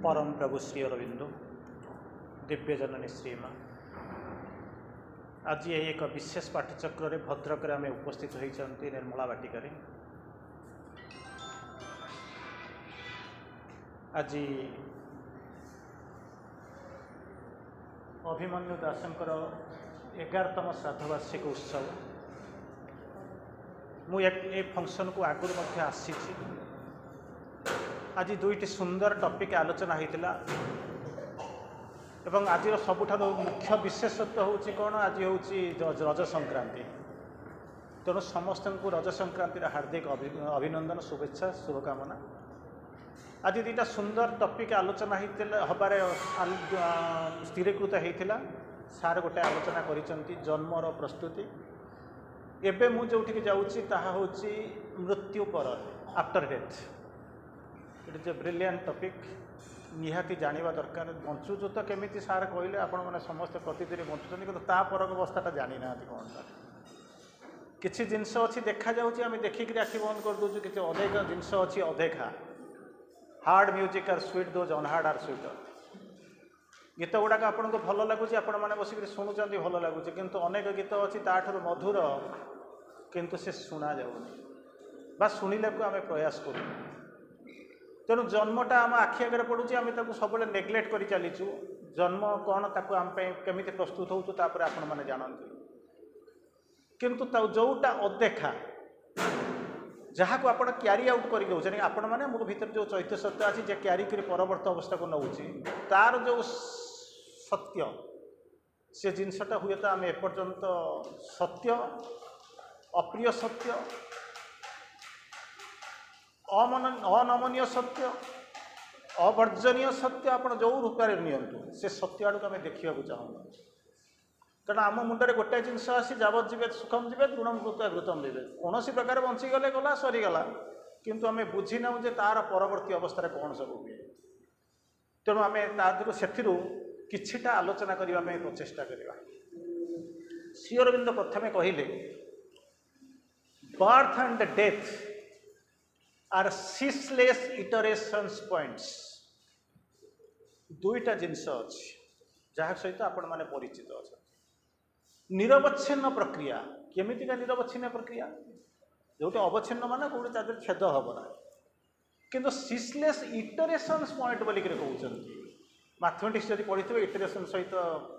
परम प्रभु श्री अरविंद दिव्य जननी श्रीमा आज यही एक विशेष पाठचक्र भद्रक आम उपस्थित होती निर्मला बाटिका आज अभिमन्यु दासंकर 11तम श्राद्धवार्षिक उत्सव मुझे फंक्शन को आगुरी आसी आज दुईटी सुंदर टॉपिक आलोचना होता एवं आज सबुठ मुख्य विशेषत्व हूँ कौन आज हूँ रज संक्रांति तेणु समस्त को रज संक्रांति हार्दिक अभिनंदन शुभेच्छा शुभकामना। आज दुईटा सुंदर टॉपिक आलोचना हबार स्थिरीकृत होता सार गोटे आलोचना करिसेंती जन्मर प्रस्तुति एबे मु जोठी जाऊँगी ताहा होची मृत्यु पर after death it is a brilliant topic निहाती जानिबा दरकार बंचुचु तो केमिति सार कहले आपण माने समस्त प्रतिदिन बंचुचंती किंतु ता परक अवस्थाटा जानि ना कौन किछि जिनस अछि देखा जाउछि आमे देखिक आखि बंद कर दोछु किछि अनेक जिनस अछि अदेखा heard music are sweet those unheard are sweet गीत गुड़ाक आपन को भल लगुच आपण मैंने बसिक शुणुंट भल लगुच किंतु अनेक गीत अच्छी ताठू मधुर किंतु से शुणा जाऊनी बा शुणिले को आम प्रयास करूँ तेणु जन्मटा आम आखि आगे पड़ुची आम सब नेग्लेक्ट कर चलीचु जन्म कौन ताको आम केमी प्रस्तुत होचु तापर आपण मैंने जानते किंतु जोटा अदेखा जहाँ को आप क्यारी आउट करके आपण मैंने मो भीतर जो चैत्य सत्य अच्छी जे क्यारी कर परवर्त अवस्था को नौची तार जो सत्य से जिनसटा हुए तो आम एपर्यंत सत्य अप्रिय सत्य अनमनीय सत्य अवर्जनीय सत्य आप जो रूपार नियंतु से सत्य आड़ को आम देखा चाहूँ कारण आम मुंडे गोटे जिनस आसी जावत जीवेत सुखम जीवेत ऋणम कृत्वा घृतम जीवेत कौन प्रकार बंचीगले गला सरीगला किंतु आम बुझी ना जे तार परवर्ती अवस्था कौन सब हुए तेणु आम से किछिटा आलोचना करने प्रचेषा करवा। श्री अरविंद प्रथमे कहले birth and death are ceaseless iterations points दुईटा जिनस अच्छी जहाँ सहित आपण मैंने परिचित अच्छा निरवच्छिन्न प्रक्रिया केमितिका निरवच्छिन्न प्रक्रिया जोटे अवच्छिन्न मान कौटे तादर छेद हम ना किंतु सीसलेस इटरेशंस पॉइंट बोलिक कहते मैथमेटिक्स जब पढ़ी थे इटरेशन सहित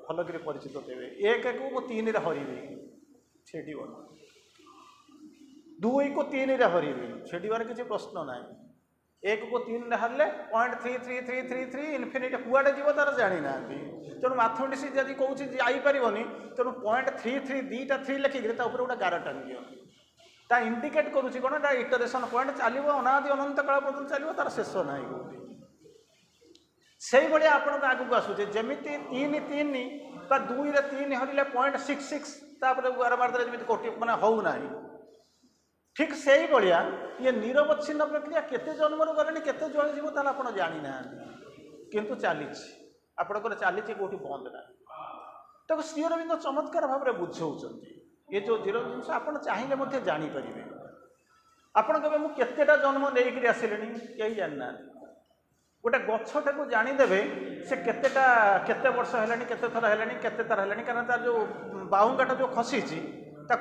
भलक परिचित थे एक को मु 3 रे हरबी छेड़ दुई को 3 रे हरबी छेड़बार किसी प्रश्न ना 1 को 3 रे हारे 0.3333 इनफिनिट कुआडे जीव तार जानी ना तेणु मैथमेटिक्स जब कौन जापरनी तेणु 0.33 2टा 3 लिखिक गोटे गार टाणी दिया इंडिकेट करुच्ची कौन इटरेशन पॉइंट चलो अनादि अनंत काल पर्यटन चलो तार शेष ना कौटी से भाई आपण आगू आसूचे जमी 3 3 बा 2 रे 3 हरिले 0.66 बार बार जमी कोटी मैंने हो ना ठीक से ही भाया ये निरवच्छिन्न प्रक्रिया केते जन्म गले केते जल जीव ताल आप जानी ना किंतु चली आपंकर चली कौटी बंद ना तो श्री अरविंद चमत्कार भाव में बुझाऊँ ये जो जीरो जिन आप चाहिए जानीपर आपड़ कहे मुझे जन्म नहीं आसिले कहीं जाना गोटे गछटा को जानीदेवे से केते वर्ष है केते थर है केते तार है कारण तार जो बाहुंगाटा जो खसी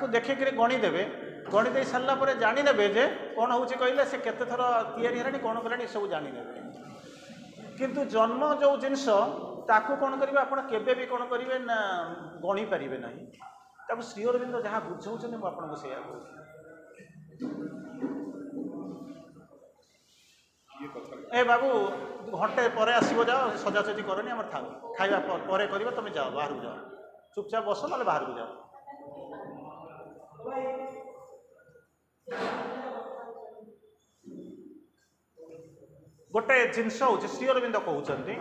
देखिक गणीदेवे गणीदे सारापर जानीदेवे जे कौन हो कहले से केते थर या कौन कले सब जानीदेवे किंतु जन्म जो जिनस ताकू कौन करेंगे आप भी कौन करेंगे ना गणी पारे ना ताकू श्री अरविंद जहाँ बुझाऊँ मुझे से ए बाबू घंटे पर आसो जाओ सजासजी करनी आम था खाଇବା पर कर तुम जाओ बाहर को जाओ चुपचाप बस ना बाहर को जाओ गोटे जिनस हूँ श्री अरविंद कहते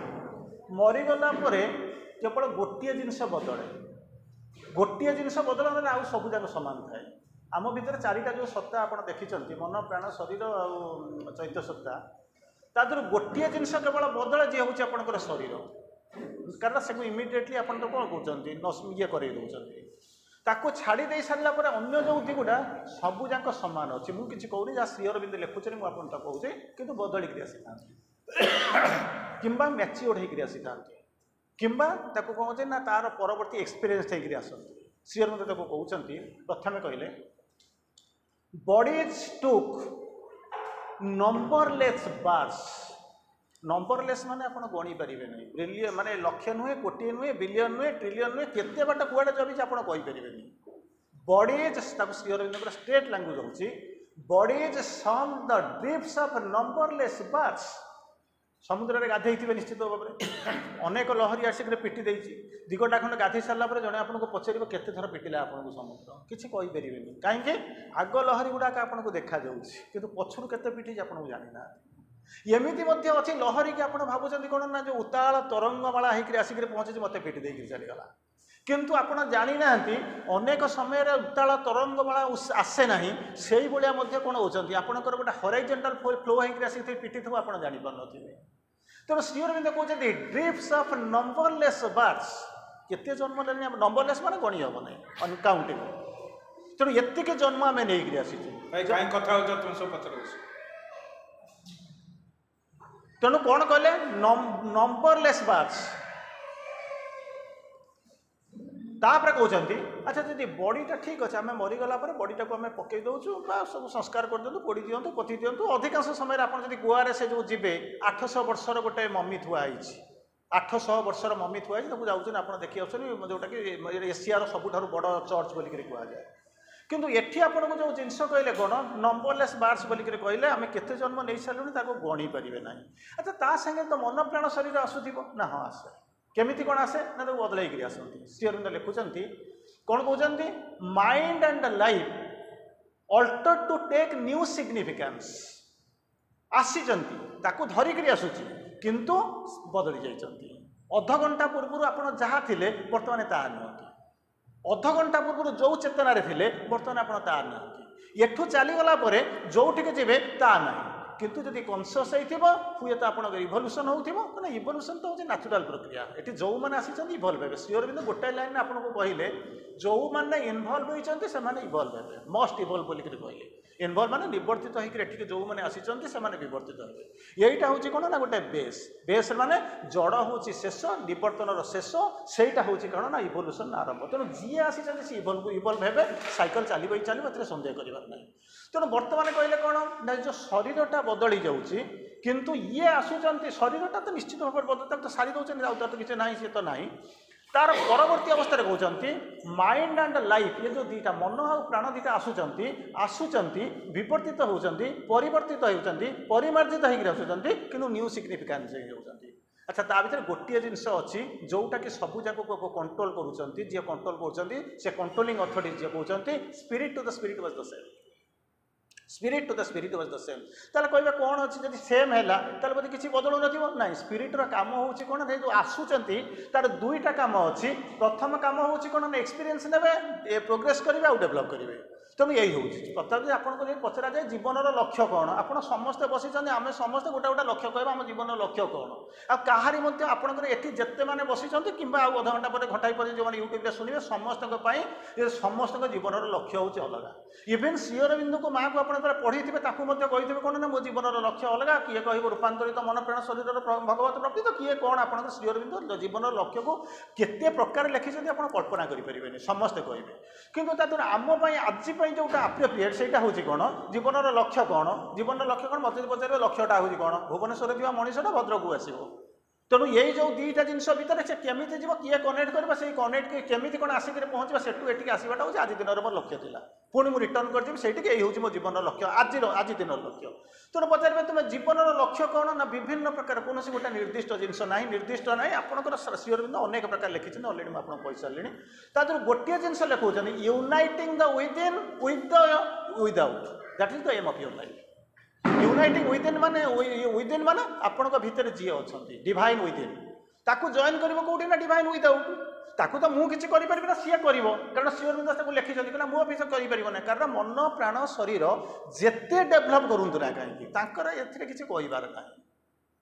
मरीगला केवल गोटे जिनस बदले गोटे जिनस बदल आउ सब जाक सामान थाए आम भर 4टा जो सत्ता आप देखी मन प्राण शरीर और चैत्य सत्ता तादर गोटे जिनस केवल बदल जी हूँ आपंकर शरीर कारण से इमिडिएटली आप कौन कौन ये कर ताको छाड़ी दे सारा पर अन्य जो दिगुड़ा सबू जाक सामान अच्छी मुझे कहूनी जहाँ श्री अरविंद लिखुचे मुझे कहूँ कि बदलिक आसी किंबा मैच्योर्ड होकर आसी था किंबा ताको कौन ना तार परवर्ती एक्सपीरियंस होकर आसती श्री अरविंद ताको कहते प्रथम कहले बॉडीज टुक नंबरलेस बार्स नंबरलेस माने आपण गणी पारिबे नहीं ब्रिलियन माने लक्ष्य नुहे कोटी नुहे बिलियन नुहे ट्रिलियन नुहे केते बाट कुआडे जबी आपण कहि परिबे नहीं बॉडीज ताको श्री अरविंद स्ट्रेट लैंग्वेज होची bodies some the drips of numberless bars समुद्र में गाधे निश्चित भाव में अनेक लहरी आसिक पिटी देती दिगटा खंड गाधे सारापर जड़े आपको पचार केते थर पिटिला आपको समुद्र किसी कहींपर कहीं आग लहरी गुड़ाक आपको देखा कि पछरू केते पिटी आपको जानी ना एमती अच्छी लहरी की आप भावुं कौन ना जो उताल तरंगमाला होकर आसिक पहुँचे मत पिटी देकर चलीगला किंतु आप जानी ना अनेक समय उताल तरंगमाला आसे ना से भाया कौन होती आपंकर गोटे हॉरिजॉन्टल फ्लो होकर आसिक पिटी थो आप जापार थे तेणु श्री अरविंद कहते ड्रिप्स ऑफ नंबरलेस बार्स केते जन्म लेनी नंबरलेस माने गणी हम ना अनकाउंटेबल तेणु एतिक जन्म आम नहीं आसी तेणु कौन कहले नंबरलेस बार्स तापर कहते अच्छा जी बॉडीटा ठीक अच्छे आम मरीगला बॉडीटा को आम पकई दौचु सब संस्कार कर दिखाँ पोड़ी दिंतु पोती दिंतु अधिकांश समय आप गुआरे से जो जी 800 वर्षर गोटे मम्मी थुआई 800 वर्षर मम्मी थुआई जाऊँ आप देखी आसुन जोटा कि एशियार सबुठ बड़ चर्च बोलिक कहुए किंतु एठी आपको जो जिनस कहले कौन नंबरलेस बार्स बोलिक कहले आम केते जन्म नहीं सारूँ गणी पारे ना अच्छा ता संगे तो मन प्राण शरीर आसुव ना हाँ आसे केमिति कौन आसे ना तो बदल आसती श्री अरविंद लिखुंट कौन कहते mind and life alter to take new significance आसी धरिक आसूची किंतु बदली जाइए अध घंटा पूर्व आप जहाँ थे बर्तमान ता नुहति अध घंटा पूर्व जो चेतना थे बर्तमान आप ता नुहति एठू चलीगला जो जी ता ना किंतु जदि कनसीयस हुए तो आप इवोल्यूशन हो इवोल्यूशन तो हूँ नेचुरल प्रक्रिया ये जो मैंने आसी इवल्व हे श्री अरविंद गोटे लाइन आपको कहले जो मैंने इनवल्व होती से इवल्व हे मस्ट इवल्व बोलिक कहले इनवल्व माने निवर्तित होकर जो मैंने आसी विवर्तित हे यहीटा हूँ कौन ना गोटे बेस माने जड़ हूँ शेष निवर्तन शेष सेटा हूँ कौन ना इवोल्यूशन आरंभ तेणु जी आसी सी इवल्व हे साइकिल चलो ही चलो ए सन्देह करार ना तेणु बर्तमान कहले कौन ना जो शरीरटा बदली जाऊँगी किंतु ये आसुंच शरीरटा तो निश्चित भाव में बदल तो सारी दौरान आउ तो किसी ना सी तो ना तार परवर्ती अवस्था कहते माइंड एंड लाइफ ये जो दीटा मन आ प्राण दीटा आसुंच विवर्तित होती परिवर्तित होती परिमार्जित होकर आसुंच कि न्यू सिग्निफिकेंस होती अच्छा ता भर गोटे जिनस अच्छी जोटा कि सबू जाक कंट्रोल करुँच जी कंट्रोल कर कंट्रोलिंग अथॉरिटी जी कहते spirit to the spirit was the same spirit to the spirit was the same ताले कहबे कौन अच्छी जब सेम है ताले बोधे किसी बदलू ना स्पिरिटर काम होची कौन जो आसुचंती तार दुईटा काम अच्छी प्रथम काम होची कौन ना एक्सपीरियंस नेबे प्रोग्रेस करेंगे आउ डेभलप करेंगे तेणु यही हूँ प्रत्येक आपको जो पचरा जाए जीवनर लक्ष्य कौन आप समस्ते बसी आम समस्ते गोटे गोटे लक्ष्य कह आम जीवन लक्ष्य कौन आहारी आपंकर ये जिते मैंने बसी कि अध घंटा पर घंटाई पर जो यूट्यूब शुणे समस्त समस्त जीवनर लक्ष्य हूँ अलग इवेन श्री अरविंद को माँ को आप पढ़ी थे कही कौन ना मो जीवनर लक्ष्य अलग किए कह रूपांतरित मन प्राण शरीर भगवत प्राप्ति तो किए कौन आप श्री अरविंद जीवनर लक्ष्य को केते प्रकार लिखिं आप कल्पना करें समस्ते कहे कि आम आज जोटा अप्रोप्रिएट से हूँ कौन जीवनर लक्ष्य कौन जीवन लक्ष्य कौन मत पचार लक्ष्यटा हूँ कौन भुवनेश्वर थी मनीषा भद्रक आसो तेणु यही जो दुईटा जिन भितर से केमी जी किए कनेक्ट करवा से कनेक्ट केमी कौन आसिक पहुँचा से ये आसवाटा हूँ आज दिन मोर लक्ष्य था पुणी मुझे रिटर्न करदेवी से यही हूँ मो जीवन लक्ष्य आज दिन लक्ष्य तेणु पचारे तुम जीवन लक्ष्य कौन ना विभिन्न प्रकार कौन गोटे निर्दिष्ट जिनस ना निर्दिष्ट ना आपंकर श्री अरविंद अनेक प्रकार लिखिं अलरेडी मुझे कही सारे तादर गोटे जिनस लिखुं uniting the within with the without that is the aim of your life uniting within माने आपण भितर जी अच्छा डिवाइन विदिन ताकू जॉइन कर कौटी ना डिवाइन विदाउट ताकू तो मुझे किसी करें ना सी कर कारण श्री अरविंद लिखिं ना मुझे पीछे कर ना कारण मन प्राण शरीर जिते डेभलप करूँ ना कहीं किसी कहबार ना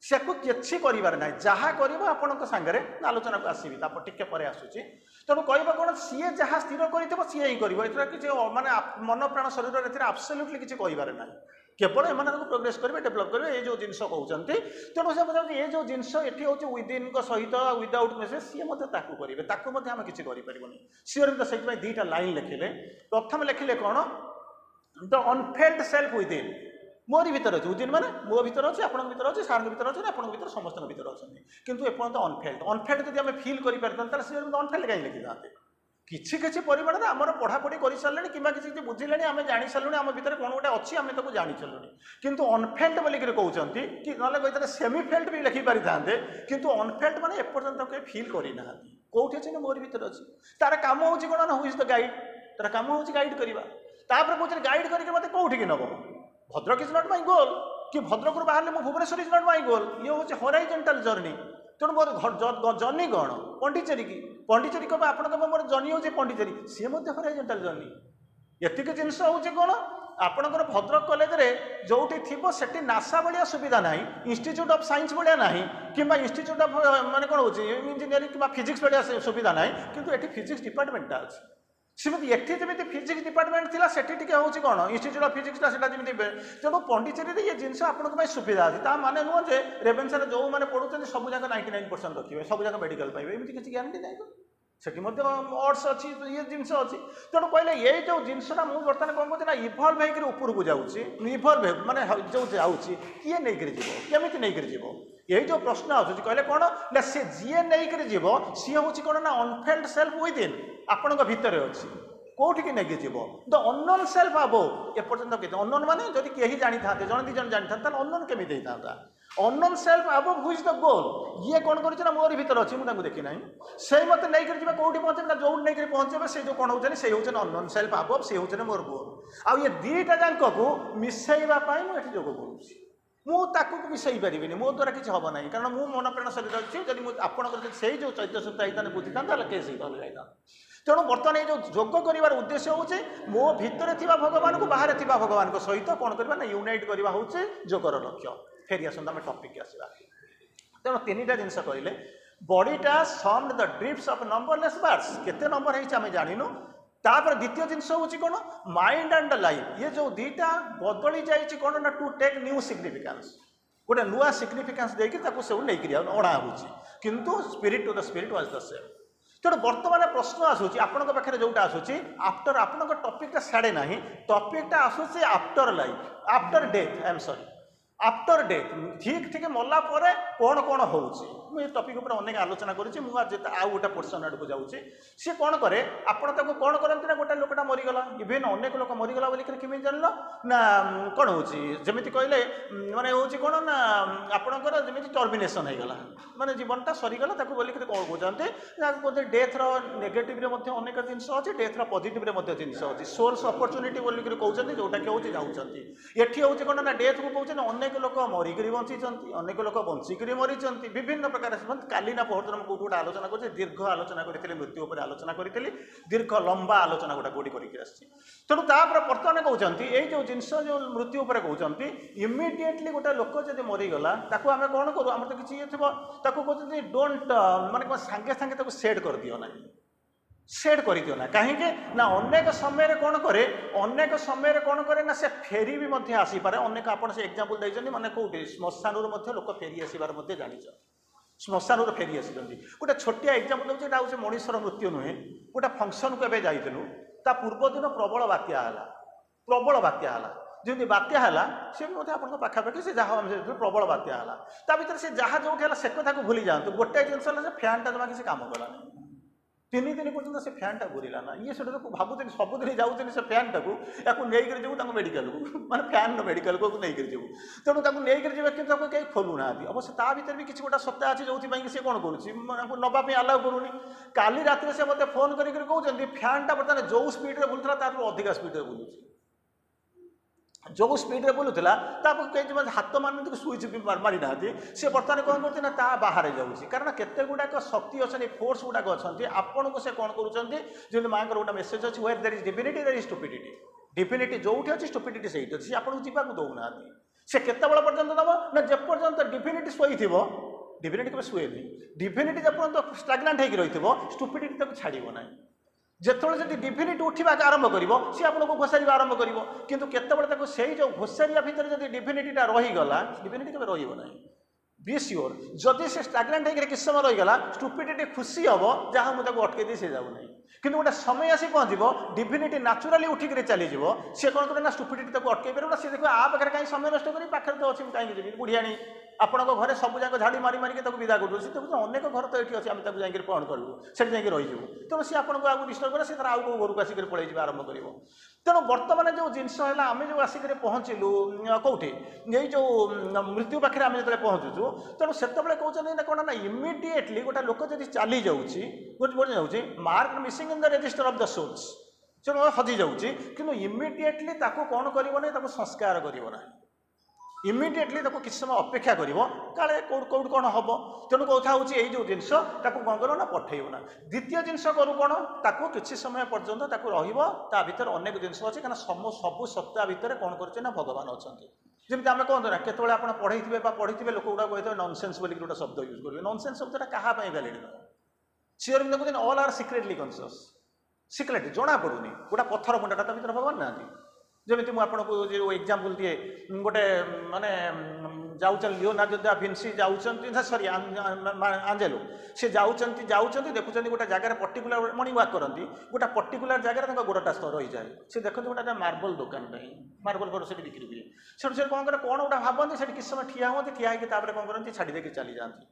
से किसी कर ना जहाँ कर आपण सागर आलोचना को आसवि टे पर आसूसी तेणु कह कौन सी जहाँ स्थिर कर सी ही कर माने मन प्राण शरीर एब्सोल्युटली किसी कहबार ना केवल एम प्रोग्रेस करेंगे डेभलप करेंगे ये जो जिन कहते तेणु से ये जो जिन ये हूँ विदिन सहित विदाउट मेसेज सी करेंगे आम किसी करें सी अरविंद से दुईटा लाइन लिखिले प्रथम लिखिले कौन द अनफेल्ड सेल्फ विदिन मोरी भीतर अच्छे विदिन माने मो भीतर अच्छे आप भीतर अच्छे सार भीतर अच्छे आप भीतर समस्त भीतर अच्छे कितु एपर्त अनफेल्ड अनफेल्ड जब आम फिल करें सी अरविंद अनफेल्ड कहीं लिखि था किसी किसी परिमाण में आम पढ़ापढ़ी कर सारे कि किसी बुझे आम जानी सारूँ आम भीतर कौन गोटे अच्छी आम तक जानी सारूँ किंतु अनफेल्ड बोलिक कहते कि ना सेमीफेल्ड भी लिखि पारि था किंतु अनफेल्ड मैंने एपर्तंत कहीं फिल करना कौटी अच्छे मोर भीतर अच्छे तार कम हूँ कौन ना हुई द गाइड तार कम हूँ गाइड करवा कौन गाइड करके मत कौटिक नब Bhadrak is not my goal कि भद्रक बाहर मु Bhubaneswar is not my goal ये हूँ हॉराइजॉन्टल जर्नी तेणु मोर जर्नी कौन पंडिचेरी की पंडिचेरी कब आप मोर जर्नी हूँ पंडिचेरी सी हॉराइजॉन्टल जर्नी एतिक जिनस हूँ कौन आपणकर भद्रक कॉलेज में जो थी नासा भाया सुविधा ना इंस्टीट्यूट ऑफ साइंस भाया ना कि इंस्टीट्यूट ऑफ माने कौन हो इंजीनियरिंग कि फिजिक्स भाया सुविधा ना किंतु ये फिजिक्स डिपार्टमेंटा अच्छे सेमती एटी जमी फिजिक्स डिपार्टमेंट थी सेठी हूँ कौन इंस्टीट्यूट ऑफ फिजिक्स जमी तेणु पंडिचेरी ये जिन आपंक सुविधा अच्छी माने नुह जे रेभेन्सा जो मैंने पढ़ुं सब जगह 99% रखिए सब जगह मेडिकल पाइबे एमती किसी ग्यारंटी ना सेठी अर्ट्स अच्छी ये जिनस अच्छी तेणु कहले ये जो जिनसा मुझे बर्तमान कौन कहते ना इभल्व होकर उपरको जाऊँगी इभल्व माने जो जाऊँगी किए नहीं जीव केमी नहीं जीव यही जो प्रश्न आसूँ कहले कौन ना सी जी नहीं जीव सी हूँ कौन ना अनफेल्ड सेल्फ विदिन आपण भितर अच्छी कौटिक नहीं जीव द अननोन सेल्फ अबव एपर्तंत के अननोन माने जदि कहीं जानी था जन दी जन जानी था अननोन केमी होता unknown self above who is the goal ये कौन कर मोर भीतर अच्छी मुझे देखी ना से मत नहीं कर कौटी पहुँचे जो नहीं पहुँचे से जो कौन होने से होने अननोन सेल्फ अबव से होने मोर गोल आउ ये दुईटा जाक को मिसेवाई मुझे जोग करुँगी मुझे मिसई पारि मो द्वारा किसी हम ना कारण मुझे मन प्रेरण शरीर अच्छी जब आपंकर से जो चैत्य सुता होता बुझी था केस होता तेणु बर्तमान ये जो जोग कर उद्देश्य हूँ मो भितर थी भगवान को बाहर थी भगवान सहित कौन करवा यूनाइट करवा हूँ जोगर लक्ष्य फेरी आस आम टपिक आसवा तेणु तीन टा जिन कहले बॉडीटा summed the drips of numberless bars केते नंबर है आम जानू तापर द्वितीय जिनस हूँ कौन माइंड एंड लाइफ ये जो दुईटा बदली जाइए कौन ना टू टेक न्यू सिग्निफिकेंस गोटे नुआ सिग्निफिकेंस देकर सब नहीं अणा हो किंतु spirit to the spirit was the same तेणु बर्तमान प्रश्न आसूँ आपण पाखे जोटा आसूँ आफ्टर आपण टपिकटा साड़े ना टपिकटा आसूँ after life after death I am sorry after death ठीक ठीक मरला कौन कौन हो टपिक उपर अनेक आलोचना करुँच मुझे आउ गोटे पोर्सन आड़ को जाऊँगी सी कौन कै आपड़ ताको कौन करते ना गोटे लोकटा मरीगला इभेन अनेक लोक मरीगला बोलिक केमी जान ना कौन होमी कहले माने हूँ कौन ना आपणकर जमी टर्मिनेसन होगा माने जीवनटा सरीगला बोलिक कौन कहते डेथ्र नेगेटिव अनेक जिन अच्छी डेथ्र पॉजिटिव जिन अच्छी सोर्स अपॉर्चुनिटी बोलिक कहते जोटा कि हूँ जाऊँगी ये हूँ कौन ना डेथ को कहते अनेक लोक मरिक बंची अनेक लोक बंचिक मरी विभिन्न प्रकार काली ना पहर दिन कौट गोटे आलोचना कर दीर्घ आलोचना करी मृत्यु पर आलोचना करी दीर्घ लंबा आलोचना गोटा कौटी करके तेणु बर्तमान कहते ये जो जिनस जो मृत्यु पर कहते इमिडिएटली गोटे लोक जब मरीगला आम कौन करूँ आम तो किसी ये थी कहते डोंट माने सांगे सांगे सेड कर दियो ना सेड कर दियो ना कहीं ना अनेक समय कौन करे अनेक समय कौन करे ना से फेरी भी आसीपे अनेक आप एग्जांपल देखते माने कौटी श्मशान लोक फेरी आसबार जान श्मशान फेरी आसी गोटे छोटिया एग्जांपल हूँ मनुष्यर मृत्यु नुहे गोटे फंक्शन को एवं जाइलु ता पूर्व दिन प्रबल बात्या है जमी बात्या है सी आप पाखापाखि से जहाँ प्रबल बात्या है ता भर से जहाँ जो है से कथा को भूली जातु गोटे जिन फैनटा जमा किसी काम कलानी 3 दिन पर्यटन से फैनटा घूरला ना ये से भावुन सबुदिन जाऊँ से फैनटा को नहीं जीव मेडिकल को मैंने फैन मेडिकल को नहीं जीव तेणु नहीं जीवे कि कहीं खोलुना अवश्य ता भर भी किसी गोटा सत्ता अच्छी जो सी कौन करुँच नवाप अलाउ करूनी काली रात से मत फोन करके कहते फैनटा बर्तमान जो स्पीड बुलूला अधिका स्पीड बुलूँ जो स्पीड रे बुलूला कहीं हाथ मान स्विच भी मारी ना सी बर्तमान कौन करते ना बाहर जाऊँगी कारण केते गुड़ाक शक्ति अच्छे फोर्स गुड़ाक अच्छा आपन को से कौन करुँच माँ गोटे मेसेज अच्छी where there is divinity there is stupidity divinity जो अच्छी स्टुपिडिटी से अच्छी आपको जावाक दौना से केत पर्यटन दब ना जेपर्यंत डिविनिटी शोई डिविनिटी केवे शुएनि डिविनिटी जेपर्यंत स्टाग्नांट होकर रही स्टुपिडिटी छाड़ब ना ଯେତେବେଳେ ଯଦି ଡିଭିନିଟି ଉଠିବା ଆରମ୍ଭ କରିବ ସିଏ ଆପଣଙ୍କୁ ଘୋଷାରିବା ଆରମ୍ଭ କରିବ କିନ୍ତୁ କେତେବେଳେ ତାକୁ ସେଇ ଯେଉଁ ଘୋଷାରିବା ଭିତରେ ଯଦି ଡିଭିନିଟିଟା ରହିଗଲା ଡିଭିନିଟି କେବେ ରହିବ ନାହିଁ बी सियोर जदि से स्टाग्नेंट होकर किस समय रहीगला स्टुपिडिटी खुशी हम जहाँ मुझे अटकई दी से जाऊना कि गोटे समय आसी पहुँचो डिभिनिटी नाचुराली उठिक चलीज सी कौन करे ना स्टुपिडिटी अटकई पार सी देखो आ पाखे कहीं समय नष्ट करी पाखे तो अच्छी कहीं जी बुढ़ियाणी आपण घरे सब जाक झाड़ी मारी मारिक विदा कर अनेक घर तो ये अच्छे आम जाकर कौन करूँ से रहीजु तेणु सी आपको आगे डिस्टर्ब करे से आउ घर को आसिक पलि आरंभ कर तेणु बर्तमान जो जिनस है आम जो आसिक पहुँचलु कौटे ये जो मृत्यु पाखे आम जो पहुँचुचु तेणु से कहते कौन ना इमिडिएटली गोटे लोक जब चली जाऊँगी mark missing in the register of the souls से हजि जाऊँगी कि इमिडिएटली कौन कर संस्कार करना इमिडिएटली किसी समय अपेक्षा कर काले कौट कौन हम तेणु कथा हूँ जो जिनस कौन करो ना पठेब ना द्वितीय जिनस करूँ कौन ताकू किसी समय पर्यंत ता भीतर अनेक जिनस अच्छे कहीं सब सत्ता भितर कौन कर भगवान अच्छा जमी आम कहते ना केतने आप पढ़े पढ़ी लोक गुड़ा कहते नॉनसेंस बोली गोटे शब्द यूज करेंगे नॉनसेंस शब्दटा क्या वैलिड नुह सी कहते all are secretly conscious secret जना पड़ूनी गोटा पत्थर मुंडाटा ता भीतर भगवान ना जमी मुझे जो एग्जाम्पल दिए गोटे माने जाऊँ लियोनार्डो दा विंसी जाऊँच सॉरी आंजेलो सी जाऊँ देखुं गोटे जगह पर्टिकुलर मर्निंग वाक करती गोटे पर्टिकुलर जगह गोड़टा रही जाए सी देखते गोटे मार्बल दुकान मार्बल घर से बिक्री हुए से कौन कर कौन गोटा भावती से किस समय ठिया हुआ ठिया होकर कौन करती छाड़ी देकर चली जाती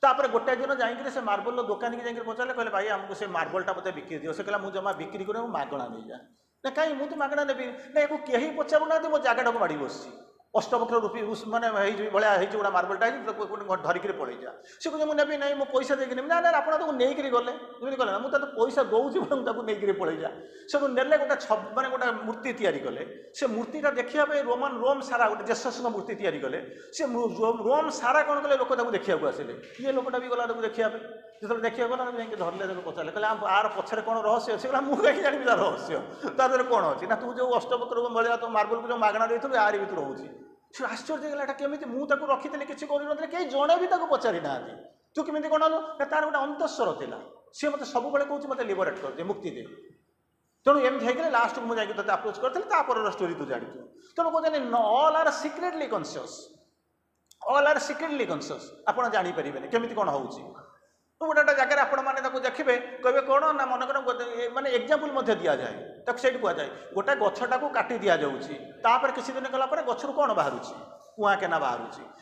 तापर गोटे दिन जाइए से मार्बल दुकान की जाकर पचारे कहले भाई आमको से मार्बलटा मत बिक्री दियो से कहला मुझे जमा बिक्री कर मागणा नहीं जा ना कहीं मुझे मागणा नेबी ना या कहीं पचारूना मो जगटा को माड़ी बस अष्टवक्र रूपी मैंने भाई गोटा मार्बलटा धरिकी पलि जा सी कहे मुझे ना मो पैसा देकी ना ना आप नहीं गले जमी गले मुझे पैसा दूसरी नहीं पलि जा से नेले गोटे मैंने गोटे मूर्ति तैयारी कले से मूर्तिटा देखा रोम सारा गोटे जेसस मूर्ति तैयारी कले से रोम सारा कौन कले लोक देखा आसिले ये लोकटा भी गला देखा जो देखा गला जाकि धरले पचारे कहले आर पछे कौन रहस्य अच्छे कहला मुझे कहीं जानी तार रहस्य तार भर कौन अच्छी ना तू जो अष्टवक्र भाया तो मार्बल को जो मागणा देते आरी भर रोचे से आश्चर्य गला केमी मुझे रखी किसी कर कई जड़े भी पचारि ना तू केमी कौन ना तार गोटे अंतस्वर था सी मत सब कहूँ मत लिबरेट कर दे मुक्ति दे तेणु एमती होकर लास्ट को मुझे तेज अप्रोच करी स्टोरी तू जानी तेणु कहते all are secretly conscious all are secretly conscious आप जानीपारे केमी कौन हो गोटे जगह आपण मैंने देखिए कहे कौन ना मनकर माने एग्जाम्पल दि जाए से कहुए गोटे गछटा को काटी दि जाऊँगी किसी दिन गलापर गचर कौन बाहर कुआ केना बाहर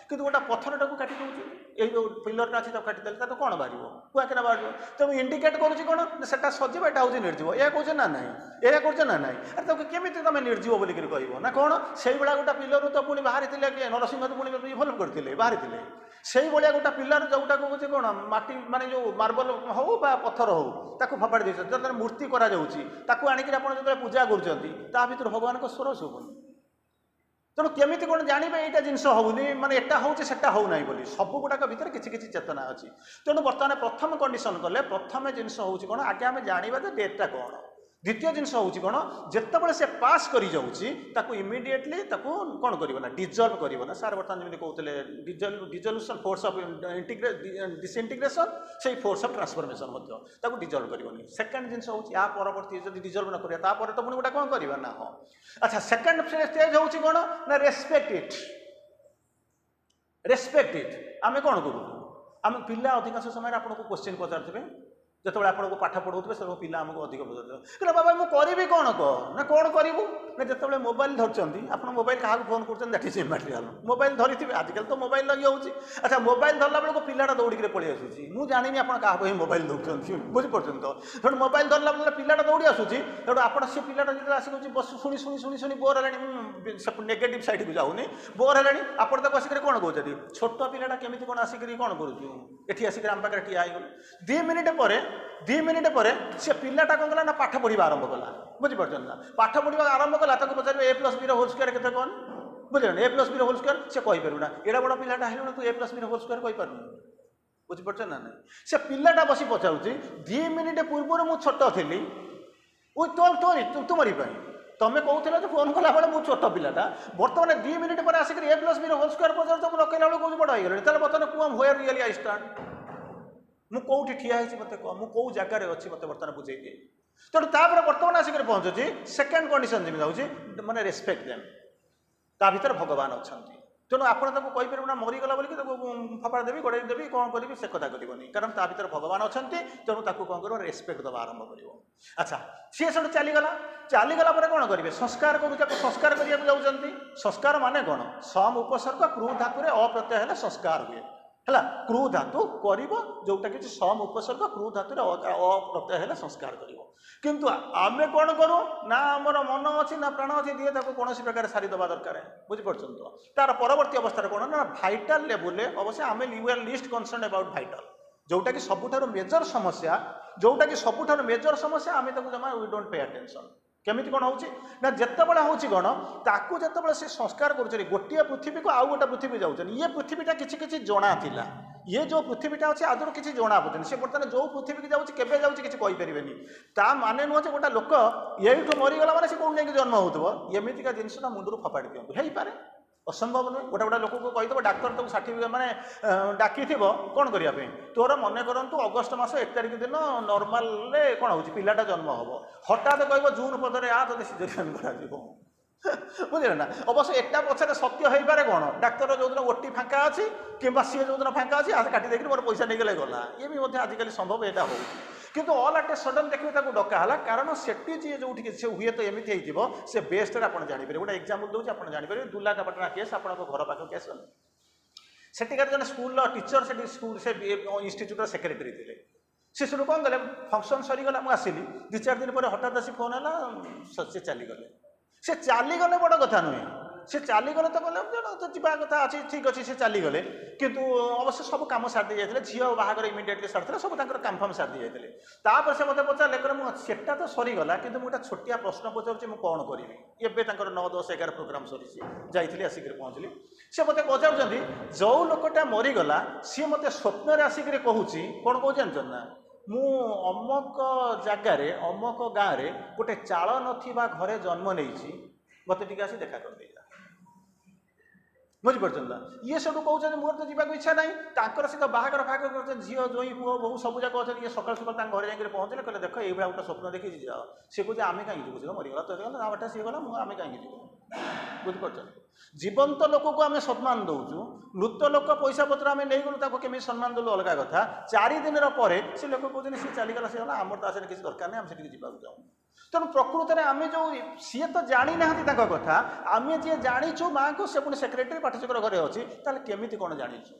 कि गोटे पत्थरटा को काटी दूसरी ये जो पिलरटा अच्छी काटिदेले तो कौन बाहर कुआ केना बाहर तेणु इंडिकेट करुच्ची कौन से सजीव यहाँ हूँ निर्जीव यह कहे ना ना यह कर ना ना अरे केमी तुम निर्जीव बोलिक कह ना कौन से भाया गोटे पिलर तो पुणी बाहरी किए नरसिंह तो पुणी इभल्व करते बाहरी से भाया गोटे पिलर जोटा कहे कौन माटी माने जो मार्बल हो पत्थर हो ताको फपाड़ी देते मूर्ति कराऊँगी आणिक जो पूजा कर भर भगवान को स्वर शुभुनि तेणु केमी कौन जानवे यहाँ जिनस होनी माने एटा होचे सेटा हो ना बोली सब गुड़ाक भीतर किसी किसी चेतना अच्छी तेणु बर्तमान प्रथम कंडीशन कले प्रथम जिनस हो कौन आगे आम जाना डेटा कौन द्वितीय जिनस हूँ कौन जितेबाला से पास कर जाऊँगी इमिडिएटली कौन करना डिजल्व करना सार बर्तमान जमी कहते डिजल्यूशन फोर्स ऑफ डिसइंटीग्रेशन से फोर्स ऑफ ट्रांसफॉर्मेशन डिजल्व करनी सेकेंड जिनस हूँ या परवर्ती जब डिजल्व न करा तो पुणी गोटे कौन करवा ना हाँ अच्छा सेकेंड स्टेज हूँ कौन ना रेस्पेक्ट इट आम कौन करूँ आम पिला अधिकांश समय आपको क्वेश्चन पचारे जिते आपको पाठ पढ़ाऊे से पिला आमको अधिक पचार बाबा मुझे कौन कह ना कौन करूँ ना जिते मोबाइल धरती आप मोबाइल क्या फोन कर मटेरियल मोबाइल धरी आजिकल तो मोबाइल लगे होची अच्छा मोबाइल धरला बेलू पिलाटा दौड़िक पलि आसूसी मुझे जानी आप क्या मोबाइल दौरान बुझीपार तो मोबाइल धरला बेले पिलाटा दौड़ी आसूसी तेणु आप से पिलाटा जो आसिक बस शुणी शुणी शुणी शुणी बोर है नेगेटिव साइड को जाऊनी बोर है आप आसिक कौन कहते छोट पिलाटा केमी कौन आसिक कौन करुँ आसिक आम पाखे ठिया हो 2 मिनिट पर से पिलाटा कौन कला ना पाठ पढ़ा आरंभ कला बुझीपार ना पाठ पढ़ा आरंभ कला पचार A+B होल स्क्वायर के कौन बुझे A+B होल स्क्वायर से कहीपर ना एड़ा बड़ पिलाटा है तू A+B होल स्क्वायर कहीपर बुझीपार ना ना से पिलाटा बसी पचारूँ 2 मिनिट पूर्व मुझे छोट थी तुमरी तुम कहते जो फोन कला बेले मुझे छोट पिलाटा बर्तमान 2 मिनिट पर आसिक A+B होल स्क्वायर पचार तो रखला बेलू कौन बड़ हो गए बर्तमान कौन व्हेयर रियली आई स्टैंड मुझे ठिया मत कह मुझे जगार अच्छी मत बर्तमान बुझे दिए तेणु तापर बर्तमान आसिक पहुँचुची सेकेंड कंडीशन जमी जाऊँगी माने रेस्पेक्ट देम ता भीतर भगवान अच्छा तेणु आपड़ कहीपर ना मरीगला बोलिक फपड़ा देवी गोड़े देवी कौन करी से कथा करनी कारण ता भीतर भगवान अच्छा तेणु ताकू कौन कर रेस्पेक्ट दवा आरंभ कर अच्छा सी सब चलीगला कौन करेंगे संस्कार करूँ संस्कार करने जाऊँगी संस्कार माने कौन सम उपसर्ग क्रू धातु अप्रत्यय हेल्ले संस्कार हुए है क्रू धातु कर जोटा कि सम उपसर्ग क्रू धातु अप्रत्यय हेल्ले संस्कार कर किंतु आमे कौन करूँ ना आमर मन अच्छी ना प्राण अच्छी दिए कौन प्रकार सारी दबा दरकार बुझीपार तो तार परवर्ती अवस्था कौन ना भाइटाल लेवल अवश्य आम you are least concerned about vital जोटा कि सबुठार मेजर समस्या जोटा कि सबुठार मेजर समस्या आम जमा वी डोंट पे अटेंशन केमिति कौन होची ना जितेबाला होची कौन ताकू जितेबाला से संस्कार करुछन गोटे पृथ्वी को आउ गोटे पृथ्वी जाऊछन ये पृथ्वीटा किछि किछि जणा थिला ये जो पृथ्वीटा अच्छे आदर किसी जना पड़े से बर्तमान जो पृथ्वी की जाऊँगी केवे जाऊँगी किसी कहीपर ता माने नुह गोटे लोक ये मरीगला मैंने से कौन जाकि जन्म हो एमतीका जिनसा मुंडू फपाड़ी दिखाँ हो पारे असंभव नुहे गोटे गोटे लोक को कहीदेव डाक्तर तक सर्टिफिकेट मैंने डाकी कौन करने तोर मन करूँ अगस्ट मास 1 तारिख दिन नॉर्मल कौन हो पिलाटा जन्म हम हठात कह जून पदर आ तो सीजरियन कर बुझे ना अवश्य एटा पछे सत्य हो पारे कौन डाक्तर जो दिन ओटी फाँका अच्छी कि सी जो दिन फाँका अच्छी काटी देखिए मोर पैसा नहीं गले गला ये भी आजिकल संभव यहाँ हो किंतु ऑल एट ए सडन देखिए डकाला कारण सेठी जी जो हुए तो एमती हो से बेस्ट आप जापर गोटे एक्जामपल दूसरी आप जापर दुर्लाकापाटना केस आप घर पाख केस सेठिकार जन स्कूल टीचर से स्कूल से इन्स्टिट्यूट सेक्रेटरी थे सी सब कौन कले फंक्शन सरीगला मुझे आसली 2-4 दिन पर हठात आसी फोन है से चलीगले से चलीगले बड़ कथा नुहे से चलीगले तो कहले तो जा कथा अच्छी ठीक अच्छे से चलीगले किंतु अवश्य सब कम सारी जाते झील बाहर इमिडिएटली सारी सब कनफर्म सारी जाते तापर से मतलब पचारे सेटा तो सरीगला कि गोटे छोटिया प्रश्न पचारूँ मुझे कौन करी एवं 9-10-11 प्रोग्राम सरी जाइए आसिक पहुँचली से मत पचार जो लोकटा मरीगला सी मत स्वप्न आसिक कहूँ कौन कह जानते ना मु अमक जगार अमक गाँव में गोटे चाल ना घरे जन्म नहीं मत टी आसी देखा कर देगा बुझीपार ये सब कहते मोर तो जावाक इच्छा ना सी तो बाहर फागर कर झील जोई पुओ बहु सब जाक अच्छे ये सकाल सकाल घर जाकर पहुँचले कहले देख ये गोटे स्वप्न देखी जाओ सी कहते आम कहीं जीव मरीगला तो ना बाटा सी गला आम कहीं जीव बुझीपार जीवंत लोक को आम सम्मान दौचु मृत लोक पैसा पत्र आम नहीं गलु केमी सम्मान देलु अलग कथा 4 दिन पर से लोक कहते सी चलीगला सी गला आमर तो आसने किसी दरकार नहीं आम से जावाक जाऊँ तेणु प्रकृत में आम जो सी तो जानी ना कथा आम जी जाचु माँ को से पुणी सेक्रेटरी पाठचक्र घरे अच्छी केमी कौन जाचु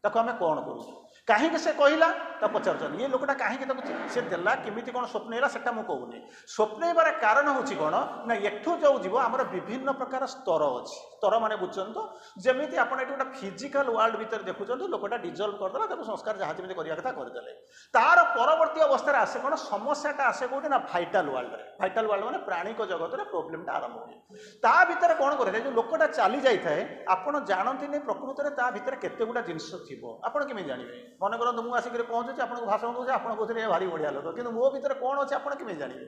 ताको आम कौन करूँ कहीं से कहला पचार ये लोकटा कहीं से देला केमी कौन स्वप्न से कहूनी स्वप्नबार कारण हूँ कौन ना एठू जो जीव आम विभिन्न प्रकार स्तर अच्छी स्तर मैंने बुझुन तो जमी आप गोटे फिजिकाल वर्ल्ड भर देखुं लोकटा डिजल्व करदेला संस्कार जहाँ जमी करवा कथा करदे तार परवर्ती अवस्था आसे कौन समस्याटा आसे कौटे ना भाइटाल वर्ल्ड मैंने प्राणिक जगत में प्रोब्लेमटा आरंभ हुए ता भीतर कौन करे जो लोकटा चली जाए आपड़ जानती नहीं प्रकृत में ता भीतर केते गुड़ा जिनस थी आपड़ केमी जानवे मन करूँ मुझे आसिक पहुँचे आपको भाषण दूसरे आप कहते भारी बढ़िया लोक कि मो भीतर कौन अच्छे आप केमी जानवे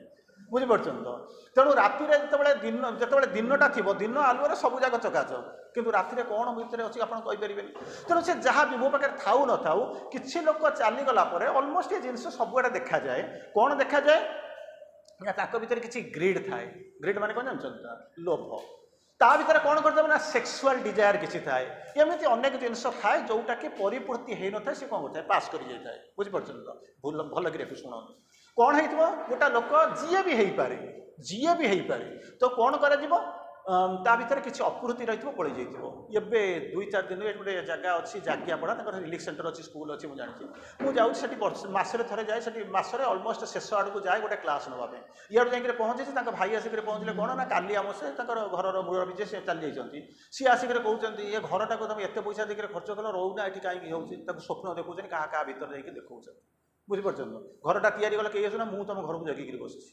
बुझीपार तो तेणु राति जो दिनटा थी दिन आलुआ सब जाक चकाचक किंतु राति कौन भितर अच्छी आप कहींपर तेणु से जहाँ भी मो पाखे थाऊ न थाऊ कि लोक चलीगला अलमोस्ट ये जिन सबुआड़े देखा जाए कौन देखा जाए ना भीतर किसी ग्रीड थाए ग्रीड माने कौन जानते लोभ ता भीतर कौन करते ना सेक्सुआल डिजायर किसी थाए एमती अनेक जिन थाए जोटा कि परिपूर्ति हो न था सी कौन करता है पास कर जाए बुझीपार तो भल कि शुणु कौन हो गोटा लोक जीए भी हो पारे तो कौन कर भीतर किसी अपूर्ति रही पड़े जाइए 2-4 दिन गोटे जगह अच्छी जागियापड़ा रिलीफ सेंटर अच्छी स्कूल अच्छी मुझे जानी मुझे जाऊँगी मसरे थे जाए से मसरे अलमोस्ट शेष आड़ को जाए गोटे क्लास नापी इे जाकर पहुँचे भाई आसिक पहुँचले कौन ना काली आम से घर मुरबी जे चली जाती सी आसिक कहते ये घरटा को तुम एत पैसा देकर खर्च कल रोना ये कहीं हो स्वप्न देखुन क्या भीतर जाकर देखा बुझीपार घरटा तैयारी गला कहीं आसना मुझे तुम घर को जगिकी बस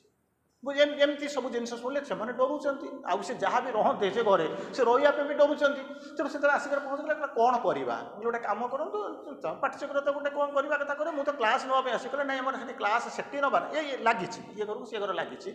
एमती सब जिन शुणिले से डरुंच आउ से जहाँ भी रहते से घरे से रही भी डरुंच तेणु से आसिक पहुँचले कौन करवा गोटे कम करूँ पाठचक्र तो गोटे कौन करवा कथा करें मुझे क्लास नापी आस कहे ना आम से क्लास सेठी नबार ये लगी ये घर सी घर लगी